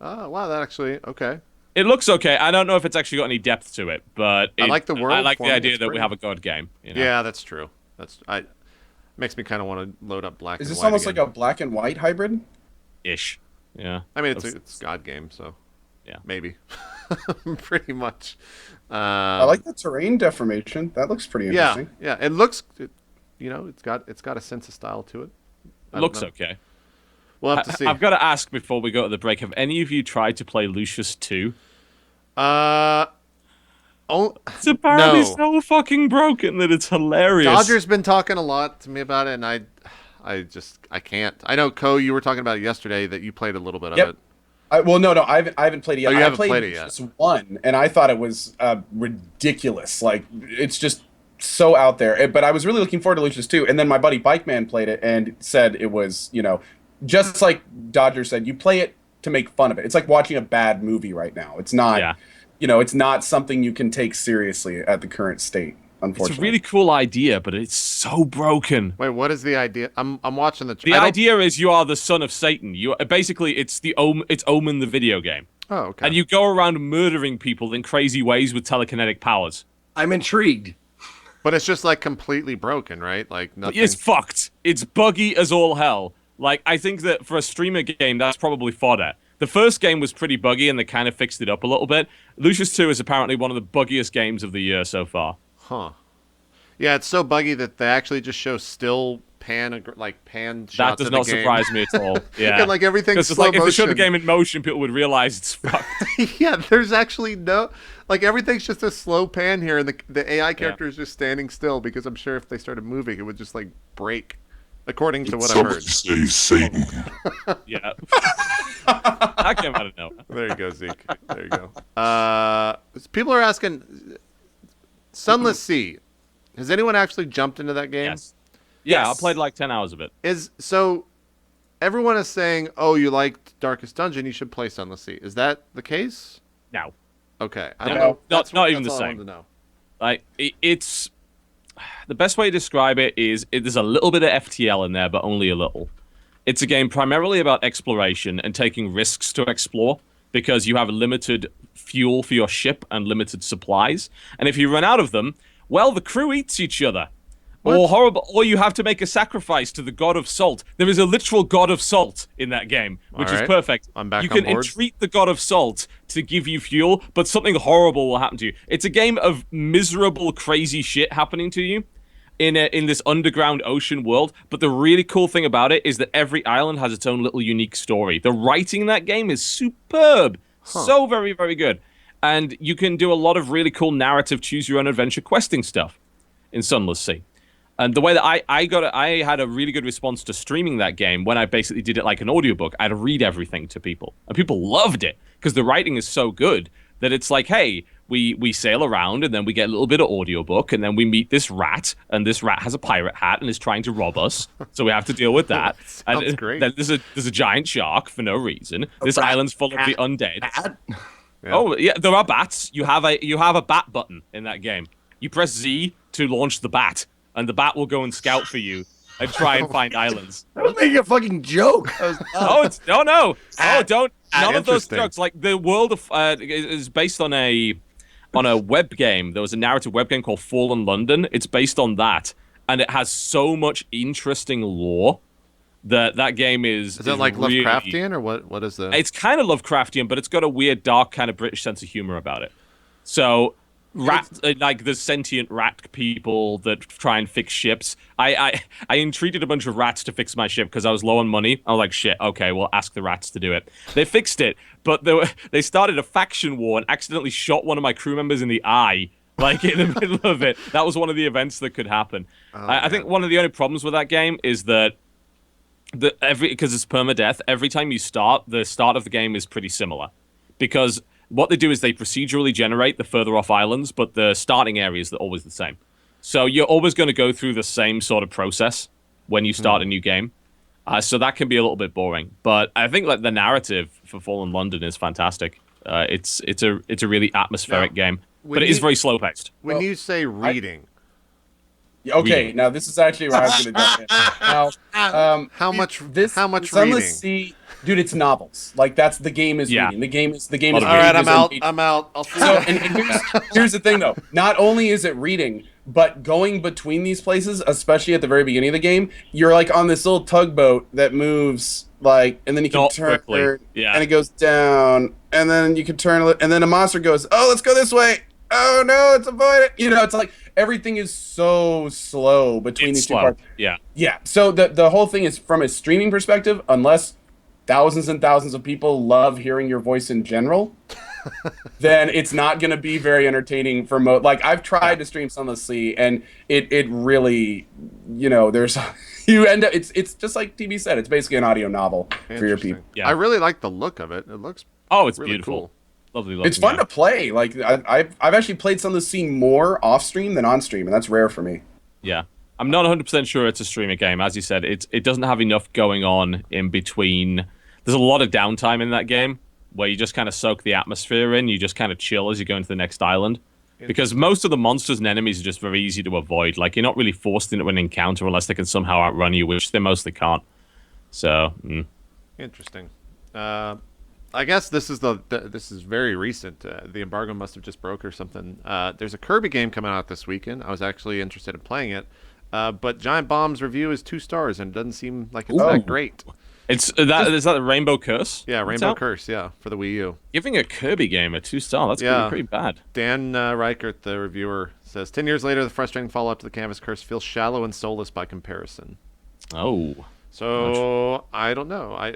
Oh wow, that actually okay. It looks okay. I don't know if it's actually got any depth to it, but I like the world I like the format. idea It's that we pretty. have a god game. You know? Yeah, that's true. Makes me kind of want to load up Black. Is and this White almost again. like a black and white hybrid? Ish. Yeah. I mean, it's God game, so Yeah. maybe, pretty much. I like the terrain deformation. That looks pretty Yeah, interesting. yeah. It looks, it's got a sense of style to it. I It don't looks know. okay. We'll have to see. I've got to ask before we go to the break, have any of you tried to play Lucius 2? It's apparently no. so fucking broken that it's hilarious. Dodger's been talking a lot to me about it, and I can't. I know, you were talking about it yesterday that you played a little bit of Yep. it. I haven't played it yet. Oh, you I haven't played played it yet. just one, and I thought it was ridiculous. Like it's just so out there. But I was really looking forward to Lucius 2, and then my buddy Bikeman played it and said it was, just like Dodger said, you play it to make fun of it. It's like watching a bad movie right now. It's not, Yeah. It's not something you can take seriously at the current state. It's a Unfortunately, really cool idea, but it's so broken. Wait, what is the idea? I'm watching the. The idea is you are the son of Satan. You basically it's Omen the video game, Oh, okay. and you go around murdering people in crazy ways with telekinetic powers. I'm intrigued. But it's just like completely broken, right? Like nothing. It's fucked. It's buggy as all hell. Like, I think that for a streamer game, that's probably fodder. The first game was pretty buggy, and they kind of fixed it up a little bit. Lucius 2 is apparently one of the buggiest games of the year so far. Huh. Yeah, it's so buggy that they actually just show still pan shots That does of not the game. surprise me at all. Yeah. And like everything's Because slow like, if they showed the motion. game in motion, people would realize it's fucked. Yeah, there's actually no, like everything's just a slow pan here, and the AI character is just standing still because I'm sure if they started moving, it would just like break, according to what I've Some heard. say Satan. Yeah. That came out of nowhere. There you go, Zeke. There you go. People are asking, Sunless Sea. Has anyone actually jumped into that game? Yes. Yeah, Yes. I played like 10 hours of it. So everyone is saying, "Oh, you liked Darkest Dungeon, you should play Sunless Sea." Is that the case? No. Okay, I No, don't know. not even the all I same. wanted to know. Like it's the best way to describe it is there's a little bit of FTL in there, but only a little. It's a game primarily about exploration and taking risks to explore because you have limited fuel for your ship and limited supplies. And if you run out of them, well, the crew eats each other. Or you have to make a sacrifice to the god of salt. There is a literal god of salt in that game, which is Alright. perfect. I'm back you on can board. entreat the god of salt to give you fuel, but something horrible will happen to you. It's a game of miserable, crazy shit happening to you in this underground ocean world. But the really cool thing about it is that every island has its own little unique story. The writing in that game is superb. So very, very good. And you can do a lot of really cool narrative, choose your own adventure questing stuff in Sunless Sea. And the way that I had a really good response to streaming that game when I basically did it like an audiobook. I'd read everything to people. And people loved it because the writing is so good that it's like, hey, we sail around and then we get a little bit of audiobook and then we meet this rat and this rat has a pirate hat and is trying to rob us. So we have to deal with that. Sounds and great. then there's a giant shark for no reason. This island's full of the undead. Bat? Yeah. Oh, yeah, there are bats. You have a bat button in that game. You press Z to launch the bat. And the bat will go and scout for you and try and find islands. I was making a fucking joke. Oh, no. Oh, don't. None of those Interesting. jokes. Like the world of is based on a web game. There was a narrative web game called Fallen London. It's based on that, and it has so much interesting lore that game is. Is it like really, Lovecraftian or what? What is the? It's kind of Lovecraftian, but it's got a weird, dark kind of British sense of humor about it. So. Like the sentient rat people that try and fix ships. I entreated a bunch of rats to fix my ship because I was low on money. I was like, shit, okay, well, ask the rats to do it. They fixed it, but they started a faction war and accidentally shot one of my crew members in the eye, like in the middle of it. That was one of the events that could happen. I think one of the only problems with that game is that because it's perma-death, every time you start, the start of the game is pretty similar. Because what they do is they procedurally generate the further off islands, but the starting areas are always the same. So you're always going to go through the same sort of process when you start a new game. So that can be a little bit boring. But I think like the narrative for Fallen London is fantastic. It's a really atmospheric game, but it is very slow paced. When you say reading, Okay, Reading. now this is actually where I was going to jump in. Now, how much Sunless reading? Sea, dude, it's novels. Like that's the game is Yeah. reading. The game is All All right, I'm out. I'm out. I'll see So, you. and here's the thing, though. Not only is it reading, but going between these places, especially at the very beginning of the game, you're like on this little tugboat that moves, like, and then you can Not turn, quickly. Yeah. and it goes down, and then you can turn, and then a monster goes, oh, let's go this way. Oh no, let's avoid it. You know, it's like everything is so slow between It's these two slow. parts. Yeah. Yeah. So the whole thing is from a streaming perspective, unless thousands and thousands of people love hearing your voice in general, then it's not going to be very entertaining for like I've tried to stream Sunless Sea and it really, you know, there's you end up it's just like TB said, it's basically an audio novel for your Interesting. people. Yeah. I really like the look of it. It looks Oh, it's really beautiful. cool. Lovely looking. It's fun to play. Like I've actually played Sunless Sea more off stream than on stream, and that's rare for me. Yeah. I'm not 100% sure it's a streamer game. As you said, it doesn't have enough going on in between. There's a lot of downtime in that game where you just kind of soak the atmosphere in. You just kind of chill as you go into the next island. Because most of the monsters and enemies are just very easy to avoid. Like, you're not really forced into an encounter unless they can somehow outrun you, which they mostly can't. So, Interesting. I guess this is this is very recent. The embargo must have just broke or something. There's a Kirby game coming out this weekend. I was actually interested in playing it, but Giant Bomb's review is 2 stars and it doesn't seem like it's that great. is that the Rainbow Curse? Yeah, That's Rainbow out? Curse. Yeah, for the Wii U. Giving a Kirby game a 2-star, that's Yeah. pretty bad. Dan Reichert, the reviewer, says 10 years later, the frustrating follow-up to the Canvas Curse feels shallow and soulless by comparison. Oh. So I don't know.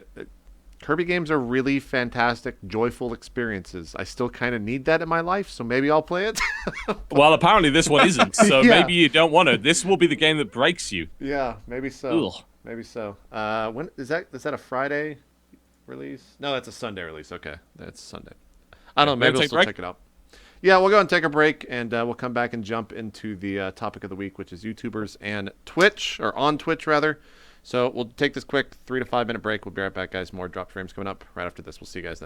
Kirby games are really fantastic, joyful experiences. I still kind of need that in my life, so maybe I'll play it. Well, apparently this one isn't, so Yeah. maybe you don't want to. This will be the game that breaks you. Yeah, maybe so. Ugh. Maybe so. When is that? Is that a Friday release? No, that's a Sunday release. Okay, that's Sunday. I don't know. You Maybe wanna I'll take a still break? check it out. Yeah, we'll go and take a break, and we'll come back and jump into the topic of the week, which is YouTubers and Twitch, or on Twitch, rather. So we'll take this quick 3 to 5 minute break. We'll be right back, guys. More Drop Frames coming up right after this. We'll see you guys then.